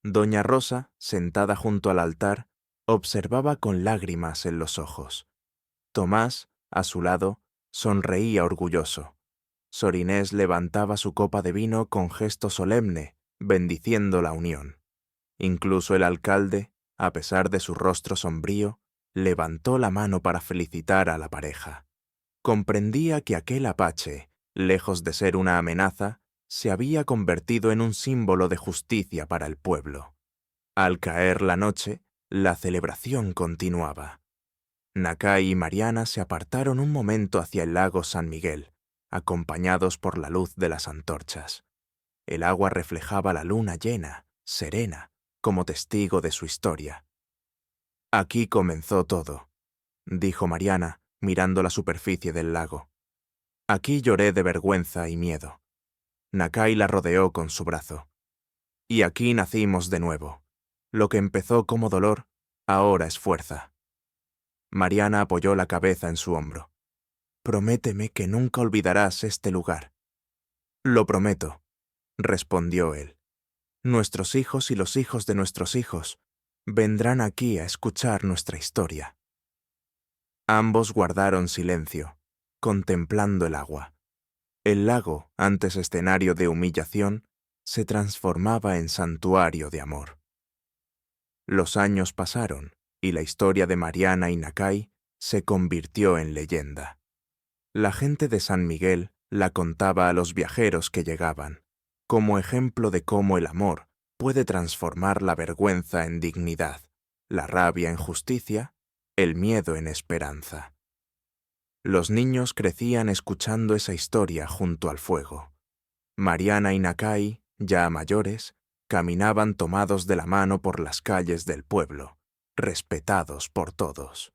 Doña Rosa, sentada junto al altar, observaba con lágrimas en los ojos. Tomás, a su lado, sonreía orgulloso. Sor Inés levantaba su copa de vino con gesto solemne, bendiciendo la unión. Incluso el alcalde, a pesar de su rostro sombrío, levantó la mano para felicitar a la pareja. Comprendía que aquel apache, lejos de ser una amenaza, se había convertido en un símbolo de justicia para el pueblo. Al caer la noche, la celebración continuaba. Nakai y Mariana se apartaron un momento hacia el lago San Miguel, acompañados por la luz de las antorchas. El agua reflejaba la luna llena, serena, como testigo de su historia. Aquí comenzó todo, dijo Mariana, mirando la superficie del lago. Aquí lloré de vergüenza y miedo. Nakai la rodeó con su brazo. Y aquí nacimos de nuevo. Lo que empezó como dolor, ahora es fuerza. Mariana apoyó la cabeza en su hombro. Prométeme que nunca olvidarás este lugar. Lo prometo, respondió él. Nuestros hijos y los hijos de nuestros hijos vendrán aquí a escuchar nuestra historia. Ambos guardaron silencio, contemplando el agua. El lago, antes escenario de humillación, se transformaba en santuario de amor. Los años pasaron y la historia de Mariana y Nakai se convirtió en leyenda. La gente de San Miguel la contaba a los viajeros que llegaban, como ejemplo de cómo el amor puede transformar la vergüenza en dignidad, la rabia en justicia, el miedo en esperanza. Los niños crecían escuchando esa historia junto al fuego. Mariana y Nakai, ya mayores, caminaban tomados de la mano por las calles del pueblo, respetados por todos.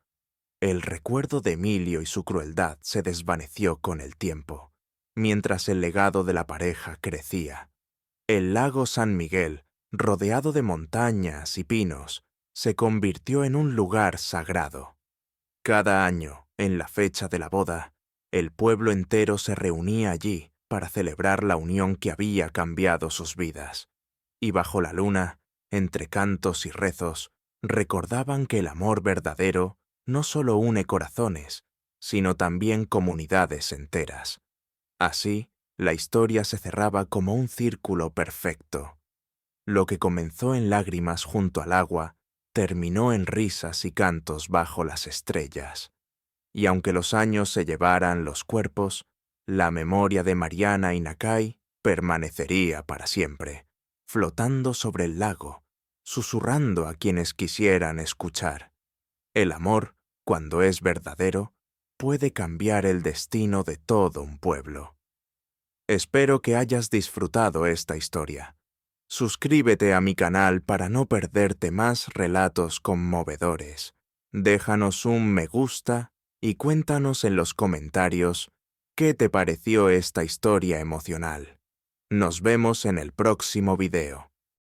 El recuerdo de Emilio y su crueldad se desvaneció con el tiempo, mientras el legado de la pareja crecía. El lago San Miguel, rodeado de montañas y pinos, se convirtió en un lugar sagrado. Cada año, en la fecha de la boda, el pueblo entero se reunía allí para celebrar la unión que había cambiado sus vidas. Y bajo la luna, entre cantos y rezos, recordaban que el amor verdadero no solo une corazones, sino también comunidades enteras. Así, la historia se cerraba como un círculo perfecto. Lo que comenzó en lágrimas junto al agua, terminó en risas y cantos bajo las estrellas. Y aunque los años se llevaran los cuerpos, la memoria de Mariana y Nakai permanecería para siempre, flotando sobre el lago, susurrando a quienes quisieran escuchar. El amor, cuando es verdadero, puede cambiar el destino de todo un pueblo. Espero que hayas disfrutado esta historia. Suscríbete a mi canal para no perderte más relatos conmovedores. Déjanos un me gusta y cuéntanos en los comentarios qué te pareció esta historia emocional. Nos vemos en el próximo video.